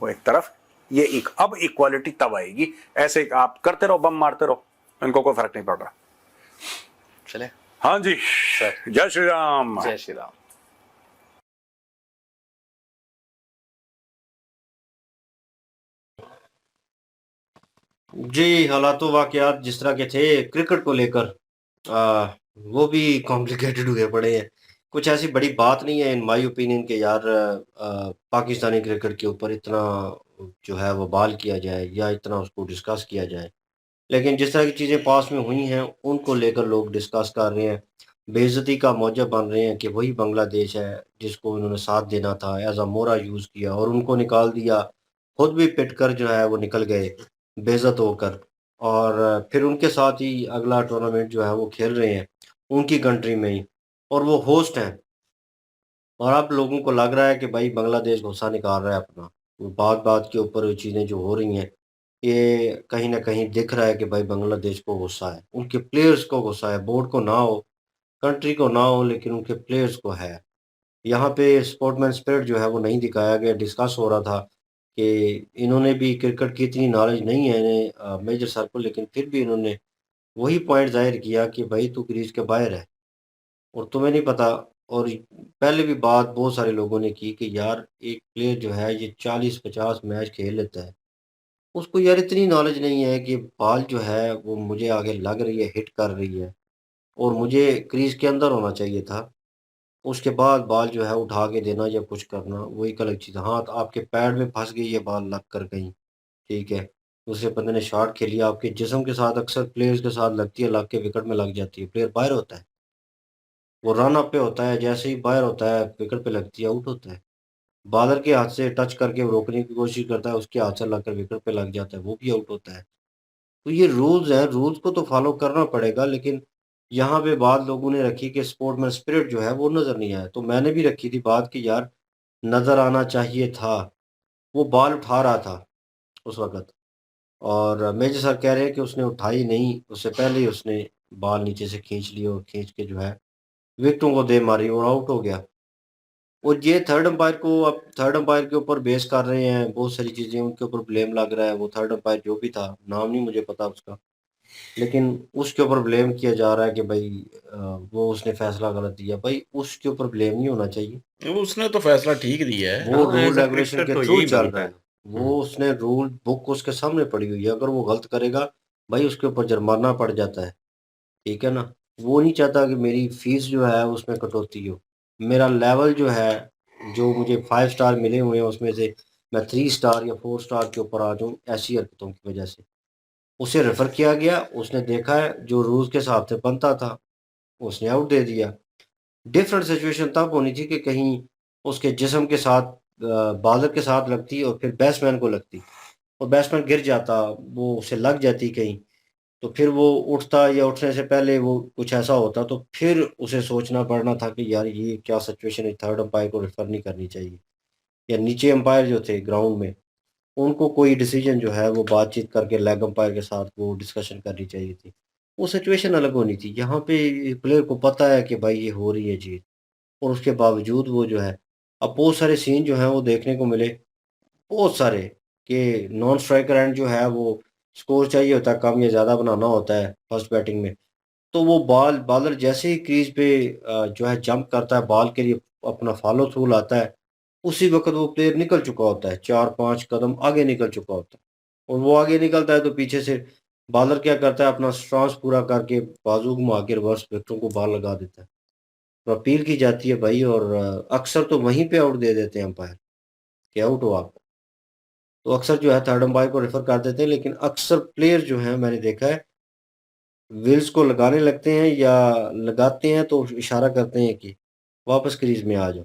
वो एक तरफ. ये अब इक्वालिटी तब आएगी. ऐसे आप करते रहो, बम मारते रहो, इनको कोई फर्क नहीं पड़ रहा. चले. हाँ जी सर. जय श्री राम. जय श्री राम. जी, हालात वाकयात जिस तरह के थे क्रिकेट को लेकर वो भी कॉम्प्लिकेटेड हुए पड़े हैं. कुछ ऐसी बड़ी बात नहीं है इन माय ओपिनियन के यार पाकिस्तानी क्रिकेट के ऊपर इतना जो है वो बाल किया जाए या इतना उसको डिस्कस किया जाए. लेकिन जिस तरह की चीज़ें पास में हुई हैं उनको लेकर लोग डिस्कस कर रहे हैं, बेइज्जती का मौजब बन रहे हैं कि वही बांग्लादेश है जिसको इन्होंने साथ देना था, एज अ मोरा यूज़ किया और उनको निकाल दिया. खुद भी पिट कर जो है वो निकल गए बेइज्जत होकर, और फिर उनके साथ ही अगला टूर्नामेंट जो है वो खेल रहे हैं उनकी कंट्री में ही, और वो होस्ट हैं. और अब लोगों को लग रहा है कि भाई बांग्लादेश गुस्सा निकाल रहा है अपना. वो बात-बात के ऊपर चीज़ें जो हो रही हैं, ये कहीं न कहीं दिख रहा है कि भाई बांग्लादेश को गुस्सा है, उनके प्लेयर्स को गुस्सा है. बोर्ड को ना हो, कंट्री को ना हो, लेकिन उनके प्लेयर्स को है. यहाँ पे स्पोर्ट्समैन स्पिरिट जो है वो नहीं दिखाया गया. डिस्कस हो रहा था कि इन्होंने भी क्रिकेट की इतनी नॉलेज नहीं है इन्हें मेजर सर को, लेकिन फिर भी इन्होंने वही पॉइंट ज़ाहिर किया कि भाई तू क्रीज़ के बाहर है और तुम्हें नहीं पता. और पहले भी बात बहुत सारे लोगों ने की कि यार एक प्लेयर जो है ये 40-50 मैच खेल लेता है, उसको यार इतनी नॉलेज नहीं है कि बॉल जो है वो मुझे आगे लग रही है, हिट कर रही है और मुझे क्रीज़ के अंदर होना चाहिए था. उसके बाद बॉल जो है उठा के देना या कुछ करना वो एक अलग चीज़ है. हाँ, तो आपके पैड में फँस गई है बॉल, लग कर कहीं, ठीक है. दूसरे बंदे ने शॉट खेली, आपके जिस्म के साथ अक्सर प्लेयर्स के साथ लगती है, लग के विकेट में लग जाती है. प्लेयर बाहर होता है, वो रन अप पे होता है, जैसे ही बाहर होता है विकेट पे लगती है, आउट होता है. बॉलर के हाथ से टच करके वो रोकने की कोशिश करता है, उसके हाथ से लगकर विकेट पे लग जाता है, वो भी आउट होता है. तो ये रूल्स हैं, रूल्स को तो फॉलो करना पड़ेगा, लेकिन यहाँ पे बात लोगों ने रखी कि स्पोर्ट्समैन स्पिरिट जो है वो नज़र नहीं आया. तो मैंने भी रखी थी बात कि यार नज़र आना चाहिए था. वो बॉल उठा रहा था उस वक़्त और मेजर सर कह रहे हैं कि उसने उठाई नहीं, उससे पहले ही उसने बॉल नीचे से खींच ली और खींच के जो है विकेटों को दे मारी और आउट हो गया. और ये थर्ड अंपायर को अब थर्ड अंपायर के ऊपर बेस कर रहे हैं, बहुत सारी चीज़ें उनके ऊपर ब्लेम लग रहा है. वो थर्ड अंपायर जो भी था, नाम नहीं मुझे पता उसका, लेकिन उसके ऊपर ब्लेम किया जा रहा है कि भाई वो उसने फैसला गलत दिया. भाई उसके ऊपर ब्लेम नहीं होना चाहिए, उसने तो फैसला ठीक दिया है. वो हाँ, rule as a regulation cricketer के तो थ्रू यही चल बनता रहा है. है. वो उसने रूल बुक उसके सामने पड़ी हुई है, अगर वो गलत करेगा भाई उसके ऊपर जुर्माना पड़ जाता है, ठीक है ना. वो नहीं चाहता कि मेरी फीस जो है उसमें कटौती हो. मेरा लेवल जो है, जो मुझे 5 स्टार मिले हुए हैं उसमें से मैं 3 स्टार या 4 स्टार के ऊपर आ जाऊँ ऐसी हरकतों की वजह से. उसे रेफ़र किया गया, उसने देखा है जो रूल्स के हिसाब से बनता था, उसने आउट दे दिया. डिफरेंट सिचुएशन तब होनी थी कि कहीं उसके जिस्म के साथ बॉलर के साथ लगती और फिर बैट्समैन को लगती और बैट्समैन गिर जाता, वो उसे लग जाती कहीं, तो फिर वो उठता या उठने से पहले वो कुछ ऐसा होता तो फिर उसे सोचना पड़ना था कि यार ये क्या सिचुएशन है, थर्ड अंपायर को रेफ़र नहीं करनी चाहिए. या नीचे अंपायर जो थे ग्राउंड में, उनको कोई डिसीजन जो है वो बातचीत करके लेग अंपायर के साथ वो डिस्कशन करनी चाहिए थी. वो सिचुएशन अलग होनी थी. यहाँ पे प्लेयर को पता है कि भाई ये हो रही है चीज़ और उसके बावजूद वो जो है, अब बहुत सारे सीन जो हैं वो देखने को मिले, बहुत सारे, कि नॉन स्ट्राइकर एंड जो है वो स्कोर चाहिए होता है, कम या ज़्यादा बनाना होता है फर्स्ट बैटिंग में. तो वो बॉलर जैसे ही क्रीज़ पे जो है जंप करता है बॉल के लिए, अपना फॉलो थ्रू लाता है, उसी वक़्त वो प्लेयर निकल चुका होता है, 4-5 कदम आगे निकल चुका होता है. और वो आगे निकलता है तो पीछे से बॉलर क्या करता है, अपना स्टांस पूरा करके बाजू घुमा के रिवर्स विकेटों को बॉल लगा देता है. तो अपील की जाती है भाई, और अक्सर तो वहीं पे आउट दे देते हैं अंपायर कि आउट हो आप. तो अक्सर जो है थर्ड अंपायर को रेफ़र कर देते हैं, लेकिन अक्सर प्लेयर जो हैं मैंने देखा है व्हील्स को लगाने लगते हैं या लगाते हैं तो इशारा करते हैं कि वापस क्रीज़ में आ जाओ.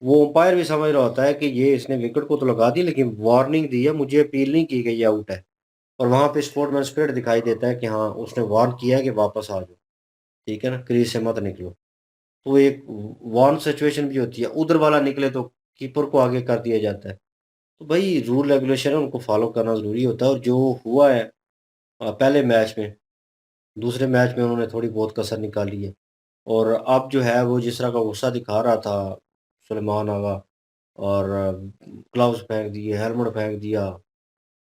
वो अंपायर भी समझ रहा होता है कि ये इसने विकेट को तो लगा दी लेकिन वार्निंग दी है, मुझे अपील नहीं की गई, ये आउट है. और वहाँ पे स्पोर्ट्समैन स्पिरिट दिखाई देता है कि हाँ उसने वार्न किया है कि वापस आ जाओ, ठीक है ना, क्रीज से मत निकलो। तो एक वार्न सिचुएशन भी होती है, उधर वाला निकले तो कीपर को आगे कर दिया जाता है। तो भाई रूल रेगुलेशन है, उनको फॉलो करना ज़रूरी होता है। और जो हुआ है पहले मैच में, दूसरे मैच में उन्होंने थोड़ी बहुत कसर निकाली है। और अब जो है वो जिस तरह का गुस्सा दिखा रहा था सुलेमान आगा, और ग्लव्स फेंक दिए, हेलमेट फेंक दिया,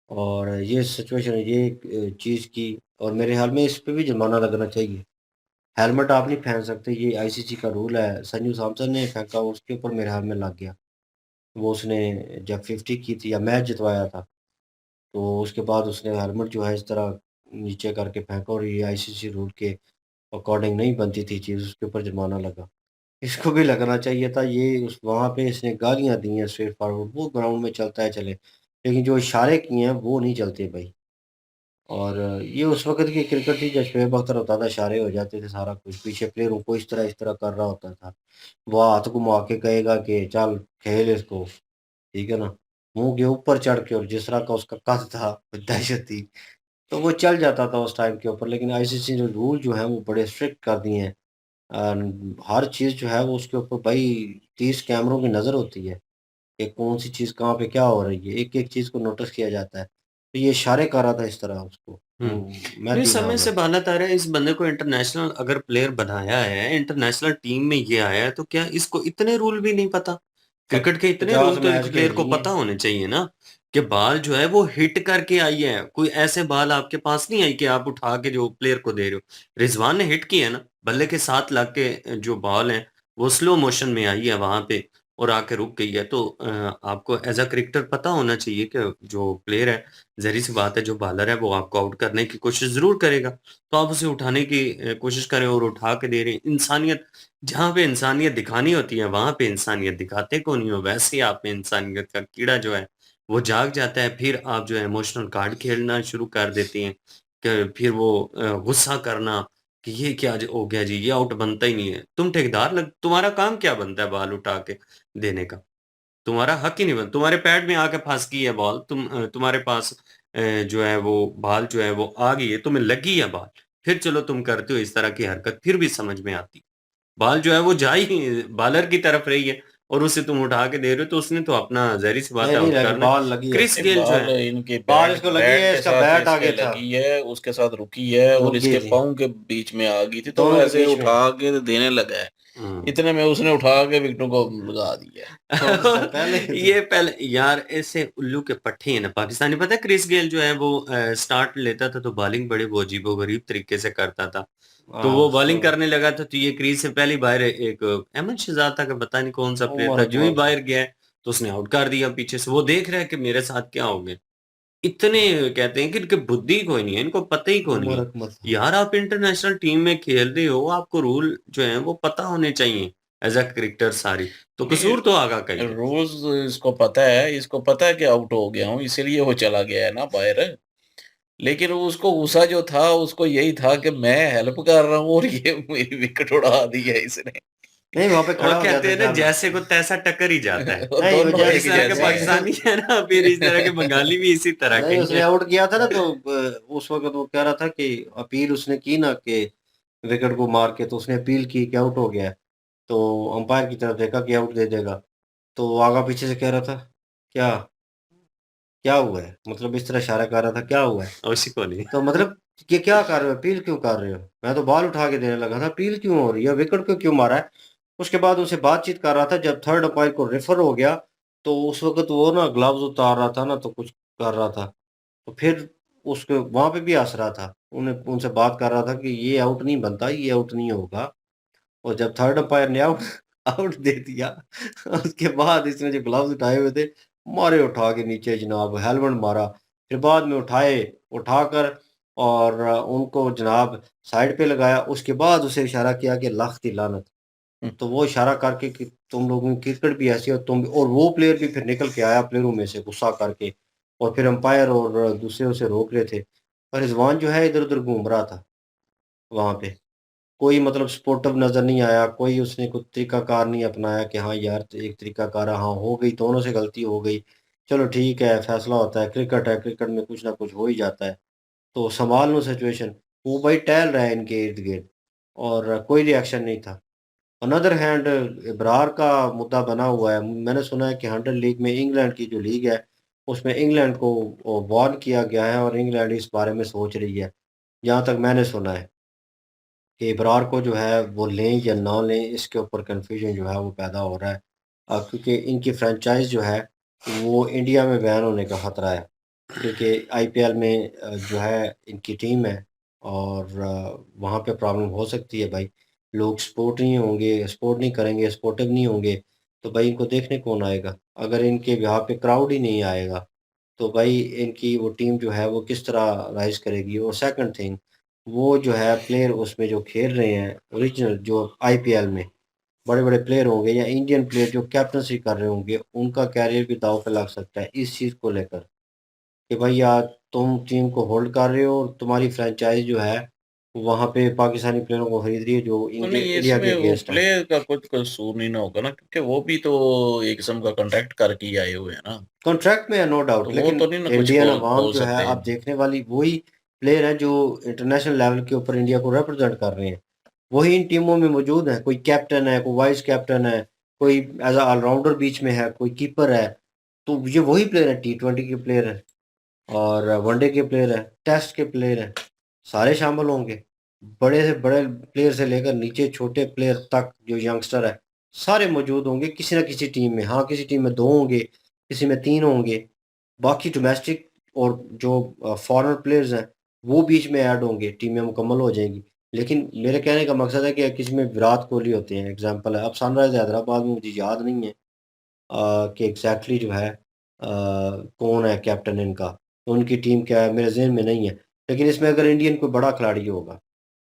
और ये सिचुएशन है, ये चीज़ की। और मेरे ख्याल में इस पे भी जुर्माना लगना चाहिए। हेलमेट आप नहीं फेंक सकते, ये आईसीसी का रूल है। संजू सैमसन ने फेंका, उसके ऊपर मेरे ख्याल में लग गया। वो उसने जब 50 की थी या मैच जितवाया था, तो उसके बाद उसने हेलमेट जो है इस तरह नीचे करके फेंका, और ये आईसीसी रूल के अकॉर्डिंग नहीं बनती थी चीज़, उसके ऊपर जुर्माना लगा। इसको भी लगना चाहिए था। ये उस वहाँ पे इसने गालियाँ दी हैं स्ट्रेट फॉरवर्ड, वो ग्राउंड में चलता है चले, लेकिन जो इशारे किए हैं वो नहीं चलते भाई। और ये उस वक़्त की क्रिकेट थी जब शोएब अख्तर होता था, इशारे हो जाते थे, सारा कुछ पीछे प्लेयरों को इस तरह कर रहा होता था। वो हाथ घुमा के कहेगा कि चल खेल इसको, ठीक है ना? मुँह के ऊपर चढ़ के, और जिस तरह का उसका कद था, दहशत थी, तो वो चल जाता था उस टाइम के ऊपर। लेकिन आईसीसी ने रूल जो हैं वो बड़े स्ट्रिक्ट कर दिए हैं। हर चीज़ जो है वो उसके ऊपर भाई 30 कैमरों की नज़र होती है कि कौन-सी चीज़ कहाँ पे क्या हो रही है, एक-एक चीज़ को नोटिस किया जाता है। तो ये इशारे कर रहा था इस तरह उसको, नहीं, मैथ्यू समय से हैमलर। बात आ रहा है, इस बंदे को इंटरनेशनल अगर प्लेयर बनाया है, इंटरनेशनल टीम में ये आया है, तो क्या इसको इतने रूल भी नहीं पता? प क्रिकेट के इतने 50 रूल तो मैच एक प्लेयर को खेलनी पता है। होने चाहिए ना, कि बॉल जो है वो हिट करके आई है। कोई ऐसे बॉल आपके पास नहीं आई कि आप उठा के जो प्लेयर को दे रहे हो। रिजवान ने हिट किया है ना, बल्ले के साथ लग के जो बॉल है वो स्लो मोशन में आई है वहां पे और आके रुक गई है। तो आपको एज अ क्रिकेटर पता होना चाहिए कि जो प्लेयर है, ज़ाहिर सी बात है, जो बॉलर है वो आपको आउट करने की कोशिश ज़रूर करेगा। तो आप उसे उठाने की कोशिश करें, और उठा के दे रहे हैं। इंसानियत, जहाँ पे इंसानियत दिखानी होती है, वहाँ पे इंसानियत दिखाते क्यों नहीं हो? वैसे ही आप में इंसानियत का कीड़ा जो है, वो जाग जाता है। फिर आप जो है इमोशनल कार्ड खेलना शुरू कर देते हैं, कि फिर वो गुस्सा करना कि ये क्या हो गया जी, ये आउट बनता ही नहीं है। तुम ठेकेदार तुम्हारा काम क्या बनता है बॉल उठा के देने का? तुम्हारा हक ही नहीं बन, तुम्हारे पैड में आके फंस गई है बॉल, तुम्हारे पास जो है वो बॉल जो है वो आ गई है, तुम्हें लगी है बॉल, फिर चलो तुम करते हो इस तरह की हरकत, फिर भी समझ में आती। बॉल जो है वो जा ही बॉलर की तरफ रही है और उसे तुम उठा के दे रहे हो, तो उसने तो अपना ज़ाहिर सी बात नहीं, है नहीं आउट लगी, करना है। बॉल लगी है। क्रिस ये गेल जो बॉल है, इनके बॉल बैट इसको लगी बैट है, के इसका साथ बैट इसके आगे था, लगी है, उसके साथ रुकी है रुक और गई इसके थी, पाँव के बीच में आ गई थी, तो दोनों के ऐसे बीच में। उठा के देने लगा है। हम्म। इतने में उसने उठा के विकेटों को लगा दिया है। तो उससे पहले ये पहले यार, ऐसे उल्लू के पट्टे हैं ना पाकिस्तानी। पता है क्रिस गेल जो है वो स्टार्ट लेता था तो बॉलिंग बड़े वो अजीबो गरीब तरीके से करता था। तो वो उसको बॉलिंग करने लगा था, तो ये क्रीज से पहली बार एक अहमद शहजाद था कि पता नहीं कौन सा प्लेयर उमर था, जो ही अकमल था। बाहर गया है, तो उसने आउट कर दिया पीछे से। वो देख रहा है कि मेरे साथ क्या हो गया। इतने कहते हैं कि इनके बुद्धि कोई नहीं है, इनको पता ही कोई नहीं उमर है। अकमल था। यार आप इंटरनेशनल टीम में खेल रहे हो, आपको रूल जो है वो पता होने चाहिए एज अ क्रिकेटर सारी। तो नहीं, कसूर तो आगा का ही है। रोज इसको पता है, इसको पता है कि आउट हो गया हूँ, इसीलिए वो चला गया है ना बाहर। लेकिन उसको गुस्सा जो था उसको यही था कि मैं हेल्प कर रहा हूँ और ये मेरी विकेट उड़ा दी है इसने। नहीं, वहाँ पे और खड़ा हो गया कहते था हैं ना, जब, जैसे को तैसा टक्कर ही जाता है। वो नहीं वो दोनों जिस एक जैसे तरह के जैसे नहीं हैं। पाकिस्तानी है ना, फिर इस तरह के बंगाली भी इसी तरह के नहीं, ही उसने हैं। आउट किया था ना, तो उस वक़्त वो कह रहा था कि अपील उसने की ना कि विकेट को मार के, तो उसने अपील की कि आउट हो गया है। तो अंपायर की तरफ देखा कि आउट दे देगा, तो वो आगा पीछे से कह रहा था, "क्या? क्या हुआ है?" मतलब इस तरह इशारा कर रहा था, "क्या हुआ है?" उसी को नहीं। तो मतलब ये क्या कर रहे हो? अपील क्यों कर रहे हो? मैं तो बॉल उठा के देने लगा था, अपील क्यों हो रही है? विकेट को क्यों मारा है? उसके बाद उनसे बातचीत कर रहा था, जब थर्ड अंपायर को रेफर हो गया, तो उस वक़्त वो ना ग्लव्स उतार रहा था ना, तो कुछ कर रहा था। तो फिर उसके वहाँ पे भी हँस रहा था। उन्हें उनसे बात कर रहा था कि ये आउट नहीं बनता, ये आउट नहीं होगा। और जब थर्ड अंपायर ने आउट आउट दे दिया, उसके बाद इसने जो ग्लव्स उठाए हुए थे, मारे उठा के नीचे जनाब, हेलमेट मारा। फिर बाद में उठाए, उठाकर और उनको जनाब साइड पे लगाया। उसके बाद उसे इशारा किया कि लाख लानत। तो वो इशारा करके कि तुम लोगों की क्रिकेट भी ऐसी है, और तुम भी। और वो प्लेयर भी फिर निकल के आया प्लेयरों में से गुस्सा करके, और फिर अंपायर और दूसरे उसे रोक रहे थे। और रिजवान जो है इधर-उधर घूम रहा था वहाँ पे। कोई मतलब स्पोर्टिव नज़र नहीं आया, कोई उसने कोई तरीकाकार नहीं अपनाया कि हाँ यार, तो एक तरीकाकार, हाँ, हो गई, दोनों से गलती हो गई। चलो ठीक है, फैसला होता है, क्रिकेट में कुछ ना कुछ हो ही जाता है। तो संभाल लो सिचुएशन। वो भाई टहल रहा है इनके इर्द गिर्द और कोई रिएक्शन नहीं था। अनदर हैंड इब्रार का मुद्दा बना हुआ है। मैंने सुना है कि 100 लीग में इंग्लैंड की जो लीग है उसमें इंग्लैंड को वार्न किया गया है और इंग्लैंड इस बारे में सोच रही है, जहाँ तक मैंने सुना है कि इब्रार को जो है वो लें या ना लें, इसके ऊपर कन्फ्यूजन जो है वो पैदा हो रहा है। क्योंकि इनकी फ्रेंचाइज जो है वो इंडिया में बैन होने का ख़तरा है, क्योंकि आईपीएल में जो है इनकी टीम है और वहाँ पे प्रॉब्लम हो सकती है भाई। लोग सपोर्ट नहीं करेंगे, सपोर्टिव नहीं होंगे, तो भाई इनको देखने कौन आएगा? अगर इनके यहाँ पे क्राउड ही नहीं आएगा तो भाई इनकी वो टीम जो है वो किस तरह राइज़ करेगी? और सेकंड थिंग, वो जो है प्लेयर उसमें जो खेल रहे हैं ओरिजिनल जो आईपीएल में बड़े-बड़े प्लेयर होंगे या इंडियन प्लेयर जो कैप्टनसी कर रहे होंगे, उनका कैरियर भी दाँव पे लग सकता है इस चीज़ को लेकर कि भाई यार तुम टीम को होल्ड कर रहे हो और तुम्हारी फ्रेंचाइज़ जो है वहाँ पे पाकिस्तानी प्लेयरों को खरीद रही है जो तो नहीं, इंडिया के इसमें वो अगेंस्ट है। प्लेयर का कुछ कसूर नहीं ना होगा ना, क्योंकि वो भी तो एक किस्म का कॉन्ट्रैक्ट करके ही आए हुए हैं ना, कॉन्ट्रैक्ट में है नो तो डाउट, वो लेकिन तो नहीं ना कुछ इंडियन बोल अवाम बोल जो है सकते अब हैं। देखने वाली वही प्लेयर हैं जो इंटरनेशनल लेवल के ऊपर इंडिया को रिप्रेजेंट कर रहे हैं। वही इन टीमों में मौजूद हैं, कोई कैप्टन है, कोई वाइस कैप्टन है, कोई एज़ अ ऑलराउंडर बीच में है, कोई कीपर है। तो ये वही प्लेयर हैं, टी20 के प्लेयर हैं और वनडे के प्लेयर हैं, टेस्ट के प्लेयर हैं, सारे शामिल होंगे। बड़े से बड़े प्लेयर से लेकर नीचे छोटे प्लेयर तक जो यंगस्टर है, सारे मौजूद होंगे किसी न किसी टीम में। हाँ, किसी टीम में 2 होंगे, किसी में 3 होंगे। बाकी डोमेस्टिक और जो फॉरेन प्लेयर्स हैं, वो बीच में ऐड होंगे, टीमें मुकम्मल हो जाएँगी। लेकिन मेरे कहने का मकसद है कि किसी में विराट कोहली होते हैं, एग्ज़ाम्पल है। अब सनराइज़ हैदराबाद में मुझे याद नहीं है कि एग्ज़ैक्टली जो है कौन है कैप्टन इनका, तो उनकी टीम क्या है मेरे ज़हन में नहीं है। लेकिन इसमें अगर इंडियन कोई बड़ा खिलाड़ी होगा,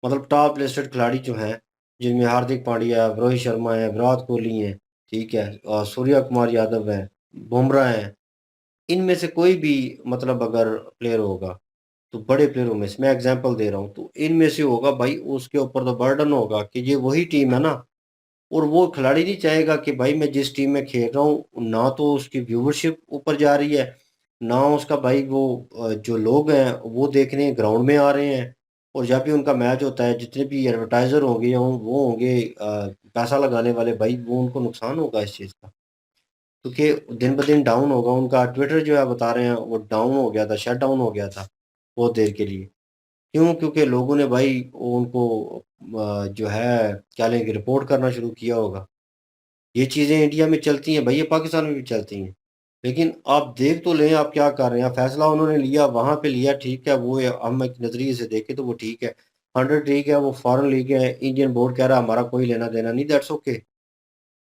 मतलब टॉप लिस्टेड खिलाड़ी जो हैं, जिनमें हार्दिक पांड्या, रोहित शर्मा है, विराट कोहली हैं, ठीक है? और सूर्या कुमार यादव हैं, बुमराह हैं, इनमें से कोई भी मतलब अगर प्लेयर होगा, तो बड़े प्लेयरों में से मैं एग्ज़ाम्पल दे रहा हूँ, तो इनमें से होगा भाई उसके ऊपर तो बर्डन होगा कि ये वही टीम है ना। और वो खिलाड़ी नहीं चाहेगा कि भाई मैं जिस टीम में खेल रहा हूँ, ना तो उसकी व्यूवरशिप ऊपर जा रही है, ना उसका भाई वो जो लोग हैं वो देखने ग्राउंड में आ रहे हैं। और जब भी उनका मैच होता है, जितने भी एडवर्टाइज़र होंगे या वो होंगे पैसा लगाने वाले भाई, वो उनको नुकसान होगा इस चीज़ का। क्योंकि दिन-ब-दिन डाउन होगा उनका ट्विटर जो है बता रहे हैं वो डाउन हो गया था, शट डाउन हो गया था बहुत देर के लिए। क्यों? क्योंकि लोगों ने भाई उनको जो है क्या लेंगे रिपोर्ट करना शुरू किया होगा। ये चीज़ें इंडिया में चलती हैं भई, ये पाकिस्तान में भी चलती हैं। लेकिन आप देख तो लें आप क्या कर रहे हैं। फ़ैसला उन्होंने लिया, वहाँ पे लिया ठीक है, वो हम एक नज़रिए से देखें तो वो ठीक है। 100 ठीक है, वो फ़ॉरेन लीग है, इंडियन बोर्ड कह रहा है हमारा कोई लेना-देना नहीं, दैट्स ओके।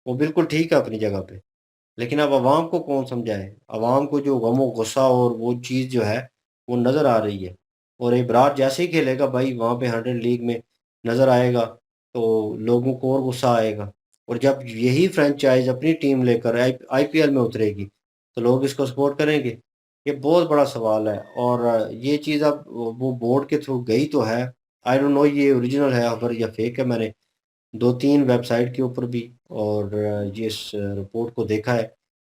वो बिल्कुल ठीक है अपनी जगह पे। लेकिन अब अवाम को कौन समझाए? अवाम को जो गम और गुस्सा और वो चीज़ जो है, वो नज़र आ रही है। और इब्रार जैसे ही खेलेगा भाई वहाँ पे 100 लीग में नज़र आएगा, तो लोगों को और गुस्सा आएगा। और जब यही फ्रैंचाइज़ अपनी टीम लेकर आईपीएल में उतरेगी, तो लोग इसको सपोर्ट करेंगे? ये बहुत बड़ा सवाल है और ये चीज़ अब वो बोर्ड के थ्रू गई तो है। आई डोंट नो ये ओरिजिनल है खबर या फेक है। मैंने 2-3 वेबसाइट के ऊपर भी और ये इस रिपोर्ट को देखा है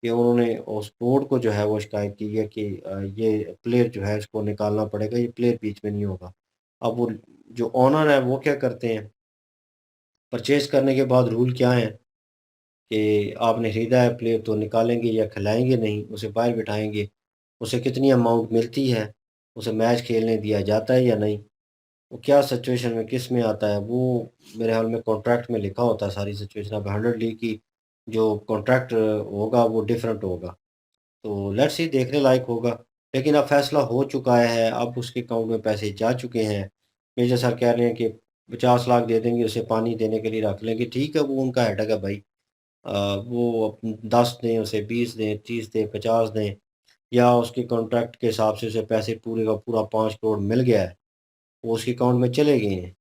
कि उन्होंने उस बोर्ड को जो है वो शिकायत की है कि ये प्लेयर जो है इसको निकालना पड़ेगा, ये प्लेयर बीच में नहीं होगा। अब वो जो ओनर है वो क्या करते हैं, परचेज़ करने के बाद रूल क्या हैं कि आपने खरीदा है प्लेयर तो निकालेंगे या खिलाएँगे नहीं, उसे बाहर बिठाएँगे, उसे कितनी अमाउंट मिलती है, उसे मैच खेलने दिया जाता है या नहीं, वो क्या सिचुएशन में किस में आता है, वो मेरे ख़्याल में कॉन्ट्रैक्ट में लिखा होता है सारी सिचुएशन। अब 100 लीग की जो कॉन्ट्रैक्ट होगा वो डिफरेंट होगा। तो लेट्स सी देखने लायक होगा। लेकिन अब फ़ैसला हो चुका है, अब उसके अकाउंट में पैसे जा चुके हैं। मेजर सर कह रहे हैं कि 50 लाख दे देंगे, उसे पानी देने के लिए रख लेंगे। ठीक है, वो उनका हेडेक है भाई। वो 10 दें उसे, 20 दें, 30 दें, 50 दें या उसके कॉन्ट्रैक्ट के हिसाब से उसे पैसे पूरे का पूरा 5 करोड़ मिल गया है, वो उसके अकाउंट में चले गए हैं।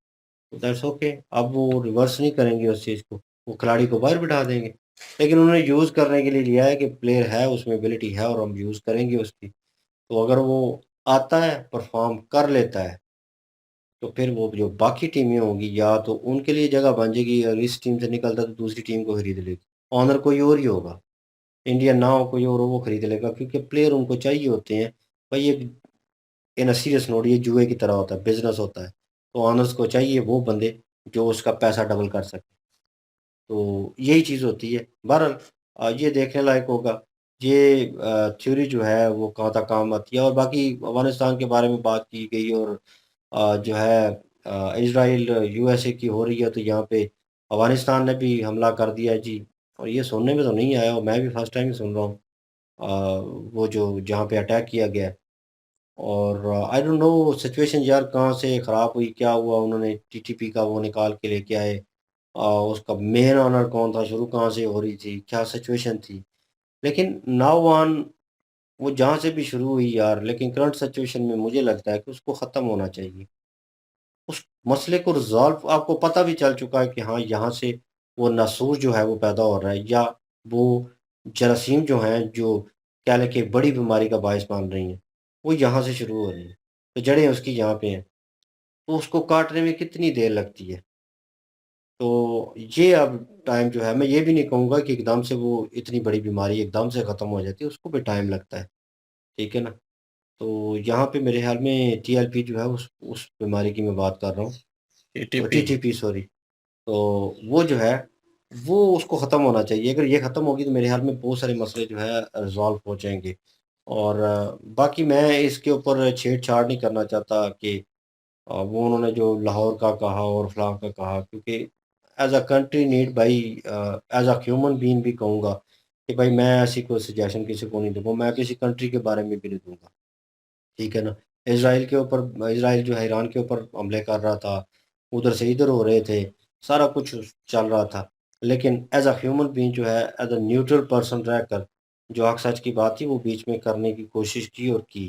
तो दैट्स ओके। अब वो रिवर्स नहीं करेंगे उस चीज़ को, वो खिलाड़ी को बाहर बिठा देंगे। लेकिन उन्होंने यूज़ करने के लिए लिया है कि प्लेयर है, उसमें एबिलिटी है और हम यूज़ करेंगे उसकी। तो अगर वो आता है, परफ़ॉर्म कर लेता है, तो फिर वो जो बाकी टीमें होंगी या तो उनके लिए जगह बन जाएगी, अगर इस टीम से निकलता है तो दूसरी टीम को खरीद लेगी। ओनर कोई और ही होगा, इंडियन ना हो कोई और हो वो खरीद लेगा क्योंकि प्लेयर उनको चाहिए होते हैं। भाई एक इन अ सीरियस नोट ये जुए की तरह होता है, बिजनेस होता है। तो ऑनर्स को चाहिए वो बंदे जो उसका पैसा डबल कर सके। तो यही चीज़ होती है। बहरहाल ये देखने लायक होगा। ये थ्योरी जो है वो कहाँ तक काम आती है। और बाकी अफ़गानिस्तान के बारे में बात की गई और जो है इज़राइल यूएसए की हो रही है, तो यहाँ पे अफ़गानिस्तान ने भी हमला कर दिया है जी। और ये सुनने में तो नहीं आया और मैं भी फर्स्ट टाइम ही सुन रहा हूँ वो जो जहाँ पे अटैक किया गया है। और आई डोंट नो सिचुएशन यार कहाँ से ख़राब हुई, क्या हुआ, उन्होंने टीटीपी का वो निकाल के लेके आए। उसका मेन ओनर कौन था, शुरू कहाँ से हो रही थी, क्या सिचुएशन थी। लेकिन नाउ ऑन वो जहाँ से भी शुरू हुई यार, लेकिन करंट सिचुएशन में मुझे लगता है कि उसको ख़त्म होना चाहिए। उस मसले को रिज़ॉल्व आपको पता भी चल चुका है कि हाँ, यहाँ से वो नासूर जो है वो पैदा हो रहा है, या वो जरासीम जो हैं, जो कह लें कि बड़ी बीमारी का बायस बन रही हैं, वो यहाँ से शुरू हो रही हैं। तो जड़ें उसकी यहाँ पे हैं, तो उसको काटने में कितनी देर लगती है। तो ये अब टाइम जो है, मैं ये भी नहीं कहूँगा कि एकदम से वो इतनी बड़ी बीमारी एकदम से ख़त्म हो जाती है, उसको भी टाइम लगता है, ठीक है ना? तो यहाँ पे मेरे ख़्याल में टीएलपी जो है उस बीमारी की मैं बात कर रहा हूँ। तो टीटीपी टीटीपी सॉरी। तो वो जो है, वो उसको ख़त्म होना चाहिए। अगर ये ख़त्म होगी तो मेरे ख़्याल में बहुत सारे मसले जो है रिज़ॉल्व हो जाएँगे। और बाकी मैं इसके ऊपर छेड़-छाड़ नहीं करना चाहता कि वो उन्होंने जो लाहौर का कहा और फलाँ का कहा, क्योंकि एज़ अ कंट्री नीड भाई एज़ अ ह्यूमन बीइंग भी कहूँगा कि भाई मैं ऐसी कोई सजेशन किसी को नहीं दूँगा, मैं किसी कंट्री के बारे में भी नहीं दूँगा, ठीक है ना? इज़राइल जो है ईरान के ऊपर हमले कर रहा था, उधर से इधर हो रहे थे, सारा कुछ चल रहा था। लेकिन एज़ अ ह्यूमन बीइंग जो है, एज़ अ न्यूट्रल पर्सन रहकर जो हक़ सच की बात थी वो बीच में करने की कोशिश की और की,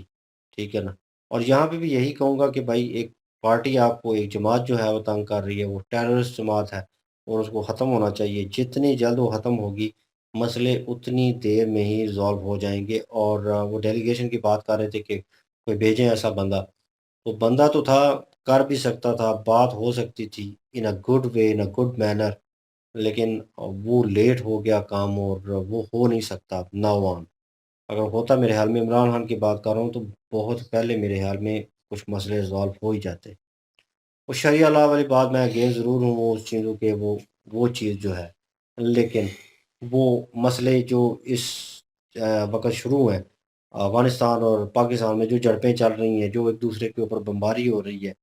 ठीक है ना? और यहाँ पे भी यही कहूँगा कि भाई एक पार्टी आपको, एक जमात जो है वो तंग कर रही है, वो टेररिस्ट जमात है और उसको ख़त्म होना चाहिए। जितनी जल्द वो ख़त्म होगी, मसले उतनी देर में ही रिज़ॉल्व हो जाएँगे। और वो डेलीगेशन की बात कर रहे थे कि कोई भेजें ऐसा बंदा, तो बंदा तो था, कर भी सकता था, बात हो सकती थी in a good way, in a good manner, लेकिन वो लेट हो गया काम और वो हो नहीं सकता नाउ ऑन। अगर होता, मेरे ख़्याल में इमरान खान की बात कर रहा हूँ, तो बहुत पहले मेरे ख़्याल में कुछ मसले रिज़ॉल्व हो ही जाते। वो शरिया लॉ वाली बात मैं अगेंस्ट ज़रूर हूँ, वो उस चीज़ों के वो चीज़ जो है, लेकिन वो मसले जो इस वक़्त शुरू हैं, अफ़गानिस्तान और पाकिस्तान में जो झड़पें चल रही हैं, जो एक-दूसरे के ऊपर बमबारी हो रही है,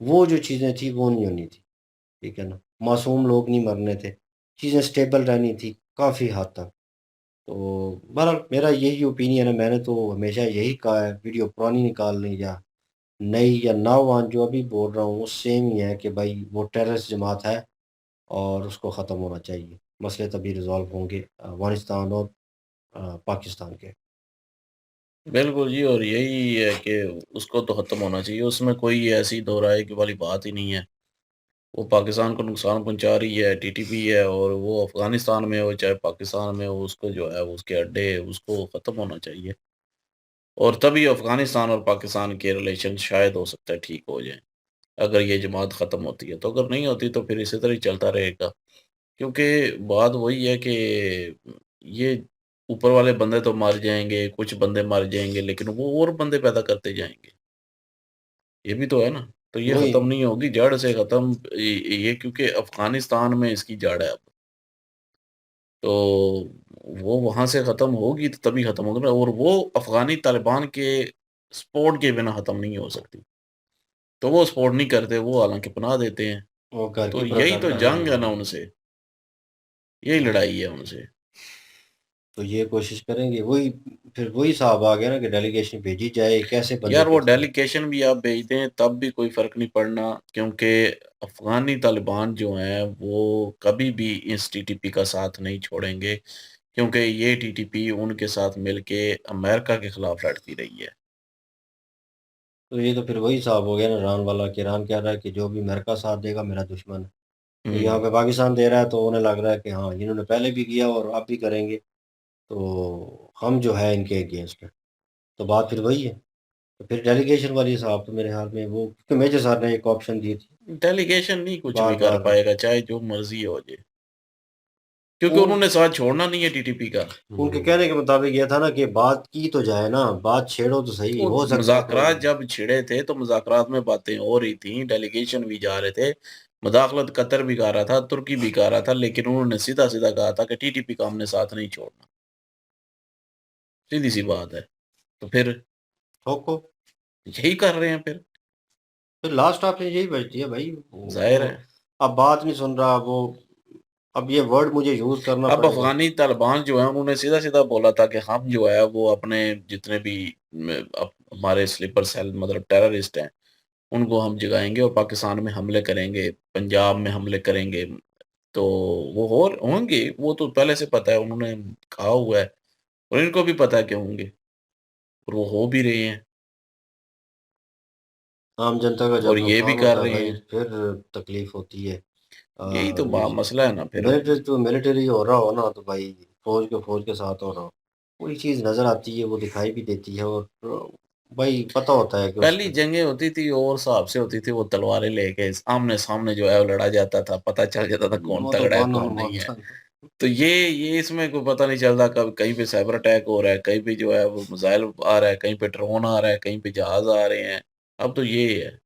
वो जो चीज़ें थी वो नहीं होनी थी, ठीक है ना? मासूम लोग नहीं मरने थे, चीज़ें स्टेबल रहनी थी काफ़ी हद तक। तो बहरहाल मेरा यही ओपिनियन है, मैंने तो हमेशा यही कहा है, वीडियो पुरानी निकालनी या नई या नौजवान जो अभी बोल रहा हूँ वो सेम ही है कि भाई वो टेररिस्ट जमात है और उसको ख़त्म होना चाहिए। मसले तभी रिज़ॉल्व होंगे अफ़गानिस्तान और पाकिस्तान के। बिल्कुल जी, और यही है कि उसको तो ख़त्म होना चाहिए, उसमें कोई ऐसी दो राय की वाली बात ही नहीं है। वो पाकिस्तान को नुकसान पहुँचा रही है, टीटीपी है, और वो अफ़गानिस्तान में हो चाहे पाकिस्तान में हो, उसको जो है वो उसके अड्डे उसको ख़त्म होना चाहिए। और तभी अफ़गानिस्तान और पाकिस्तान के रिलेशन शायद हो सकता है ठीक हो जाएँ, अगर ये जमात ख़त्म होती है। तो अगर नहीं होती तो फिर इसी तरह ही चलता रहेगा। क्योंकि बात वही है कि ये ऊपर वाले बंदे तो मर जाएँगे, कुछ बंदे मर जाएँगे, लेकिन वो और बंदे पैदा करते जाएँगे। ये भी तो है ना? तो ये वही, ख़त्म नहीं होगी, जड़ से ख़त्म ये, क्योंकि अफ़गानिस्तान में इसकी जड़ है अब। तो वो वहाँ से ख़त्म होगी तो तभी ख़त्म होगी ना, और वो अफ़गानी तालिबान के सपोर्ट के बिना ख़त्म नहीं हो सकती। तो वो सपोर्ट नहीं करते, वो हालाँकि पनाह देते हैं। वो घर तो की यही तो करते हैं। जंग है ना उनसे, यही लड़ाई है उनसे। तो ये कोशिश करेंगे, वही फिर वही हिसाब आ गया ना कि डेलीगेशन भेजी जाए, कैसे बंदे यार वो भेजते हैं। डेलीगेशन भी आप भेज दें तब भी कोई फ़र्क नहीं पड़ना, क्योंकि अफ़गानी तालिबान जो हैं वो कभी भी इस टीटीपी का साथ नहीं छोड़ेंगे, क्योंकि ये टीटीपी उनके साथ मिलके अमेरिका के खिलाफ लड़ती रही है। तो ये तो फिर वही हिसाब हो गया ना ईरान वाला, कि ईरान कह रहा है कि जो भी अमेरिका साथ देगा मेरा दुश्मन है। तो यहाँ हुँ। पे पाकिस्तान दे रहा है, तो उन्हें लग रहा है कि हाँ, इन्होंने पहले भी किया और अब भी करेंगे, तो हम जो है इनके अगेंस्ट हैं। तो बात फिर वही है। तो फिर डेलीगेशन वाली हिसाब तो मेरे ख्याल में वो, क्योंकि मेजर साहब ने एक ऑप्शन दी थी डेलीगेशन नहीं कुछ भी कर बार-बार। पाएगा, चाहे जो मर्ज़ी हो जाए। क्योंकि वो उन्होंने साथ छोड़ना नहीं है टीटीपी का। उनके कहने के मुताबिक ये था ना कि बात की तो जाए ना, बात छेड़ो तो सही, वो हो सकता है मुज़ाकरात कोई जब छिड़े थे तो मुज़ाकरात में बातें हो रही थी, डेलीगेशन भी जा रहे थे, मुदाखलत कतर भी कर रहा था, तुर्की भी कर रहा था, लेकिन उन्होंने सीधा-सीधा कहा था कि टीटीपी का हमने साथ नहीं छोड़ना। सीधी-सी बात है। तो फिर ठोको। यही कर रहे हैं फिर, फिर लास्ट ऑप्शन यही बचती है भाई, ज़ाहिर वो है। अब बात नहीं सुन रहा वो, अब ये वर्ड मुझे यूज़ करना अब पड़ेगा। अफ़गानी तालिबान जो है उन्होंने सीधा-सीधा बोला था कि हम जो है वो अपने जितने भी हमारे स्लीपर सेल मतलब टेररिस्ट हैं, उनको हम जगाएँगे और पाकिस्तान में हमले करेंगे, पंजाब में हमले करेंगे। तो वो होंगे, वो तो पहले से पता है, उन्होंने कहा हुआ है और इनको भी पता है कि होंगे और वो हो भी रहे हैं आम जनता का जब और ये भी नुकसान कर होता है रहे भाई हैं। फिर तकलीफ होती है। यही तो मसला है ना फिर। मिलिट्री तो मिलिट्री हो रहा हो ना तो भाई फौज के साथ हो रहा हो, कोई चीज़ नज़र आती है, वो दिखाई भी देती है और भाई पता होता है कि पहली उसके जंगें होती थी और हिसाब से होती थी, वो तलवारें लेके आमने-सामने जो है वो लड़ा जाता था, पता चल जाता था कौन वो तो तगड़ा है, कौन कौन वो नहीं है। तो ये इसमें कोई पता नहीं चलता, कब कहीं पे साइबर अटैक हो रहा है, कहीं पे जो है वो मिसाइल आ रहा है, कहीं पे ड्रोन आ रहा है, कहीं पे जहाज़ आ रहे हैं। अब तो ये है।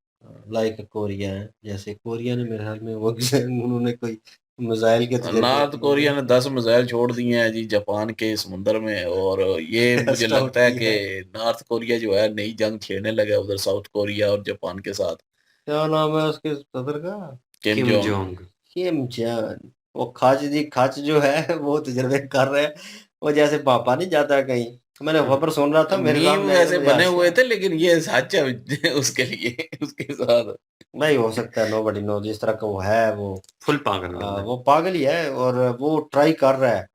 लाइक कोरिया है, जैसे कोरिया ने मेरे ख्याल में वो उन्होंने कोई मिसाइल के तजर्बे नॉर्थ किए कोरिया हैं, ने 10 मिसाइल छोड़ दिए हैं जी जापान के समुंदर में और ये मुझे टेस्ट आउट लगता है किया कि है। नॉर्थ कोरिया जो है नई जंग छेड़ने लगा है उधर साउथ कोरिया और जापान के साथ। क्या नाम है उसके सदर का? किम किम जोंग। जोंग। किम जॉन। वो खच जो है वो तजर्बे कर रहे हैं, वो जैसे पापा नहीं जाता कहीं। मैंने खबर सुन रहा था, मेरे मीम सामने आया तो वैसे मुझे बने हंसी हुए आ। थे लेकिन ये सच है उसके लिए उसके साथ। नहीं हो सकता है, नो बडी नो, जिस तरह का वो है वो फुल पागल बंदा है। वो पागल ही है और वो ट्राई कर रहा है।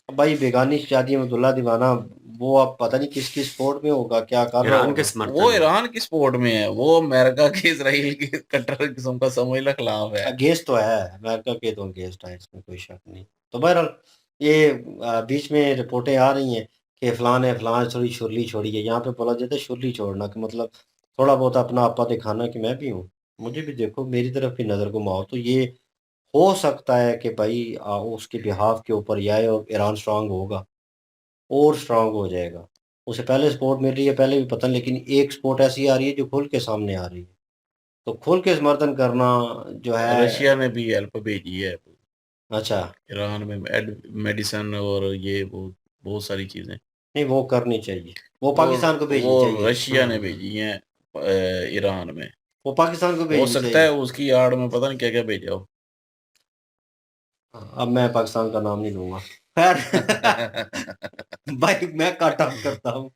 अब भाई बेगानी शादी में दुल्हा दीवाना, वो अब पता नहीं किस किस स्पोर्ट में होगा, क्या कर रहा ईरान के होगा। वो समर्थन में। ईरान की सपोर्ट में है, वो अमेरिका के इसराइल के कट्टर किस्म का समझ लो खिलाफ है। अगेंस्ट तो है, अमेरिका के तो अगेंस्ट है, इसमें कोई शक नहीं। तो बहरहाल ये बीच में रिपोर्टें आ रही हैं कि फलान है, फलान थोड़ी शुरली छोड़ी है। यहाँ पे बोला जाता है शुरली छोड़ना कि मतलब थोड़ा बहुत अपना आपा दिखाना कि मैं भी हूँ, मुझे भी देखो, मेरी तरफ भी नज़र घुमाओ। तो ये हो सकता है कि भाई उसके बिहाफ के ऊपर ये आए और ईरान स्ट्रांग होगा और स्ट्रांग हो जाएगा। उसे पहले सपोर्ट मिल रही है, पहले भी पता नहीं, लेकिन एक सपोर्ट ऐसी आ रही है जो खुल के सामने आ रही है। तो खुल के समर्थन करना जो है। रशिया ने भी हेल्प भेजी है अच्छा। ईरान में, मेडिसन और ये वो बहुत सारी चीजें। नहीं वो करनी चाहिए, वो वो पाकिस्तान को वो भेजनी चाहिए। रशिया ने भेजी हैं ईरान में। वो पाकिस्तान को हो भेजनी सकता है चाहिए। उसकी आड़ में पता नहीं क्या क्या भेजा हो। अब मैं पाकिस्तान का नाम नहीं लूंगा। खैर भाई मैं कट ऑफ करता हूँ,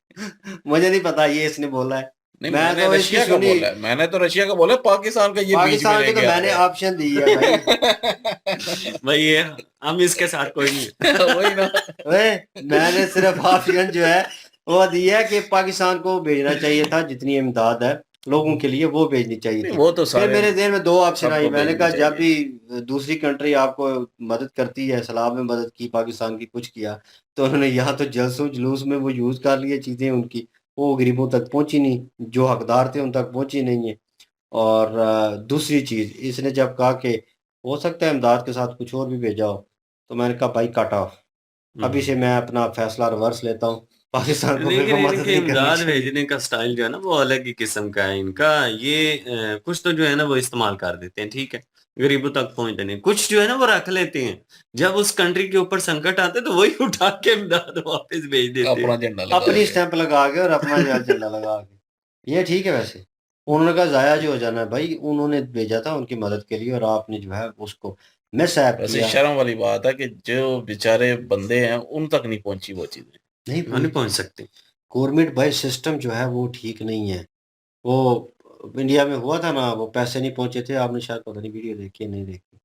मुझे नहीं पता ये इसने बोला है, नहीं, मैं मैंने तो इसकी रशिया का सुनी। बोला है, मैंने तो रशिया का बोला है, पाकिस्तान का ये बीच में पाकिस्तान को तो लेके आ मैंने रहा है। ऑप्शन दी है भाई। भाई ये हम इसके साथ कोई नहीं है। वही ना। मैंने सिर्फ ऑप्शन जो है वो दी है कि पाकिस्तान को भेजना चाहिए था, जितनी इमदाद है लोगों के लिए वो भेजनी चाहिए नहीं थी। वो तो फिर सारे मेरे ज़हन में दो ऑप्शन आई, सबको मैंने भेजनी कहा जब चाहिए। भी दूसरी कंट्री आपको मदद करती है, सलाह में मदद की, पाकिस्तान की कुछ किया, तो उन्होंने यहाँ तो जलसों जुलूस में वो यूज़ कर लिए चीज़ें उनकी, वो गरीबों तक पहुँची नहीं, जो हकदार थे उन तक पहुँची नहीं है। और दूसरी चीज़ इसने जब कहा कि हो सकता है इमदाद के साथ कुछ और भी भेजा हो, तो मैंने कहा भाई कट ऑफ, अभी से मैं अपना फैसला रिवर्स लेता हूँ, पाकिस्तान को मेरे लेकिन को मदद इनके नहीं करनी इमदाद चाहिए। भेजने का स्टाइल जो है ना वो अलग ही किस्म का है इनका। ये कुछ तो जो है ना वो इस्तेमाल कर देते हैं, ठीक है, गरीबों तक पहुंचते नहीं, कुछ जो है ना वो रख लेते हैं, जब उस कंट्री के ऊपर संकट आते हैं तो वही उठा के इमदाद वापस भेज देते अपना हैं। झंडा लगा अपनी के। स्टैंप लगा के और अपना जो है झंडा लगा के, ये ठीक है। वैसे उन्होंने कहा जाया जो हो जाना है भाई, उन्होंने भेजा था उनकी मदद के लिए और आपने जो है उसको मिसहैप वैसे किया। शर्म वाली बात है कि जो बेचारे बंदे हैं उन तक नहीं पहुंची वो चीजें। नहीं वो नहीं पहुंची। पहुंच सकते। गवर्नमेंट भाई सिस्टम जो है वो ठीक नहीं है। वो इंडिया में हुआ था ना, वो पैसे नहीं पहुंचे थे, आपने शायद पता नहीं वीडियो देखी है नहीं देखी।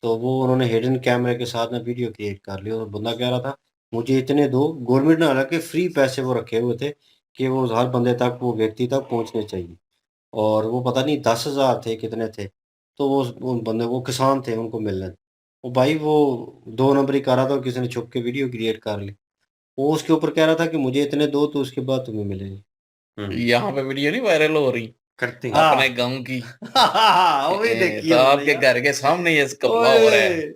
तो वो उन्होंने हिडन कैमरे के साथ ना वीडियो क्रिएट कर ली और बंदा कह रहा था मुझे इतने दो। गवर्नमेंट ने हालांकि फ्री पैसे वो रखे हुए थे कि वो हर बंदे तक, वो व्यक्ति तक पहुंचने चाहिए। और वो पता नहीं 10,000 थे कितने थे, तो वो बंदे वो किसान थे उनको मिलने। वो भाई वो 2 नंबरी कर रहा था और किसी ने छुप के वीडियो क्रिएट कर ली। वो उसके ऊपर कह रहा था कि मुझे इतने दो तो उसके बाद तुम्हें मिलेंगे। यहाँ पे वीडियो नहीं वायरल हो रही करते हैं। हाँ। अपने गांव की। वो भी देखी तो है मैंने आपके यार। घर के सामने ये कपला हो रहा है।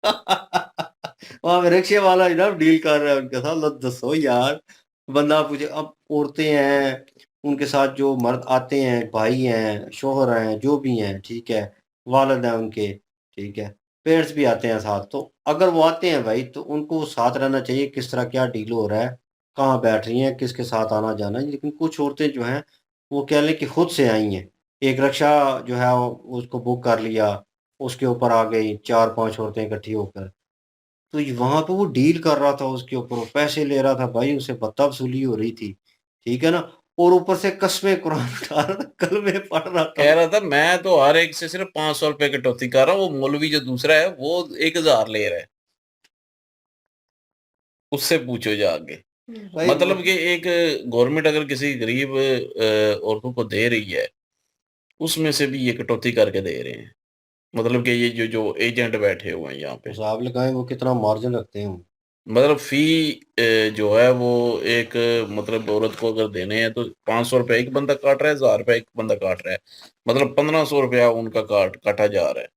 ओए वहां पे रिक्शे वाला ही ना डील कर रहा है उनके साथ। लो दसो यार, बंदा पूछे, अब औरतें हैं उनके साथ, जो मर्द आते हैं, भाई हैं, शोहर हैं, जो भी हैं, ठीक है, वालिद हैं उनके, ठीक है, पेरेंट्स भी आते हैं साथ। तो अगर वो आते हैं भाई, तो उनको साथ रहना चाहिए, किस तरह क्या डील हो रहा है, कहाँ बैठ रही हैं, किसके साथ आना जाना है। लेकिन कुछ औरतें जो हैं वो कह लें कि खुद से आई हैं, एक रिक्शा जो है उसको बुक कर लिया, उसके ऊपर आ गई 4-5 औरतें इकट्ठी होकर। तो वहां पे वो डील कर रहा था, उसके ऊपर वो पैसे ले रहा था भाई, उसे बदतमीजी हो रही थी, ठीक है ना, और ऊपर से कस्में कुरान उठा रहा था, कलमे पढ़ रहा था। कह रहा था मैं तो हर एक से सिर्फ 500 रुपए कटौती कर रहा हूँ, वो मौलवी जो दूसरा है वो 1000 ले रहा है, उससे पूछो जाके। भाई मतलब कि एक गवर्नमेंट अगर किसी गरीब औरतों को दे रही है, उसमें से भी ये कटौती करके दे रहे हैं। मतलब कि ये जो जो एजेंट बैठे हुए हैं यहाँ पे, हिसाब लगाए वो कितना मार्जिन रखते हैं। मतलब फी जो है वो एक मतलब औरत को अगर देने हैं तो 500 रुपए एक बंदा काट रहा है, 1000 रुपए एक बंदा काट रहा है, मतलब 1500 रुपया उनका काटा जा रहा है।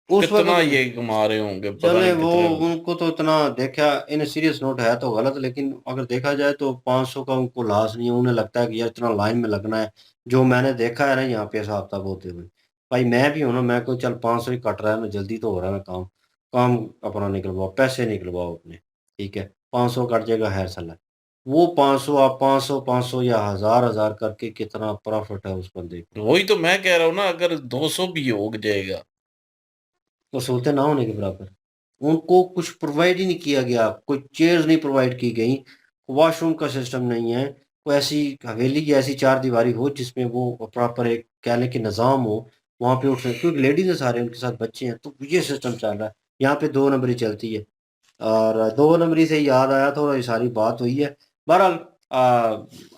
उस कितना वक्त ये कमा रहे होंगे पता चले नहीं वो, कितने। उनको तो इतना देखा इन सीरियस नोट है तो गलत, लेकिन अगर देखा जाए तो 500 का उनको लाश नहीं है। उन्हें लगता है कि यार इतना लाइन में लगना है। जो मैंने देखा है ना यहाँ पे हिसाब किताब होते हुए, भाई मैं भी हूं ना, मैं को चल 500 ही कट रहा है ना, जल्दी तो हो रहा है ना काम, काम अपना निकलवाओ, पैसे निकलवाओ अपने, ठीक है, 500 कट जाएगा, है सला। वो 500 आप 500 500 या 1000 करके कितना प्रॉफिट है उस बंदे को। वही तो मैं कह रहा हूँ ना, अगर 200 भी हो जाएगा। तो सहूलतें ना होने के बराबर, उनको कुछ प्रोवाइड ही नहीं किया गया, कोई चेयर्स नहीं प्रोवाइड की गई, वॉशरूम का सिस्टम नहीं है, कोई ऐसी हवेली की ऐसी चार दीवारी हो जिसमें वो प्रॉपर एक कह लें कि निज़ाम हो, वहाँ पे उठ सकते, क्योंकि लेडीज है सारे, उनके साथ बच्चे हैं, तो ये सिस्टम चल रहा है। यहाँ पे 2 नंबरी चलती है। और 2 नंबरी से याद आया, थोड़ा ये सारी बात हुई है। बहरहाल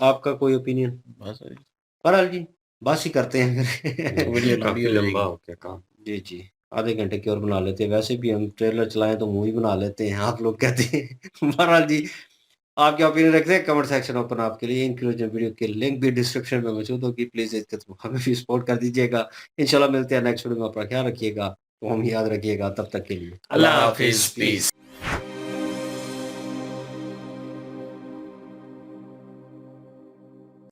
आपका कोई ओपिनियन? बस बहरहाल जी, बस ही करते हैं तो फिर। वीडियो लंबी काफी हो लंबा जाएगी। हो गया काम। जी, जी। आधे घंटे की और बना लेते हैं, वैसे भी हम ट्रेलर चलाएँ तो मूवी बना लेते हैं, आप लोग कहते हैं। बहरहाल जी, आप क्या ओपिनियन रखते हैं? कमेंट सेक्शन ओपन आपके लिए। इंक्लूजन वीडियो की लिंक भी डिस्क्रिप्शन में मौजूद होगी, प्लीज़ हमें भी सपोर्ट कर दीजिएगा। इंशाल्लाह मिलते हैं नेक्स्ट वीडियो में, अपना ख्याल रखिएगा, तो हम याद रखिएगा, तब तक के लिए। अल्लाह अल्लाह हाफ़िज़, हाफिज, पीस। पीस।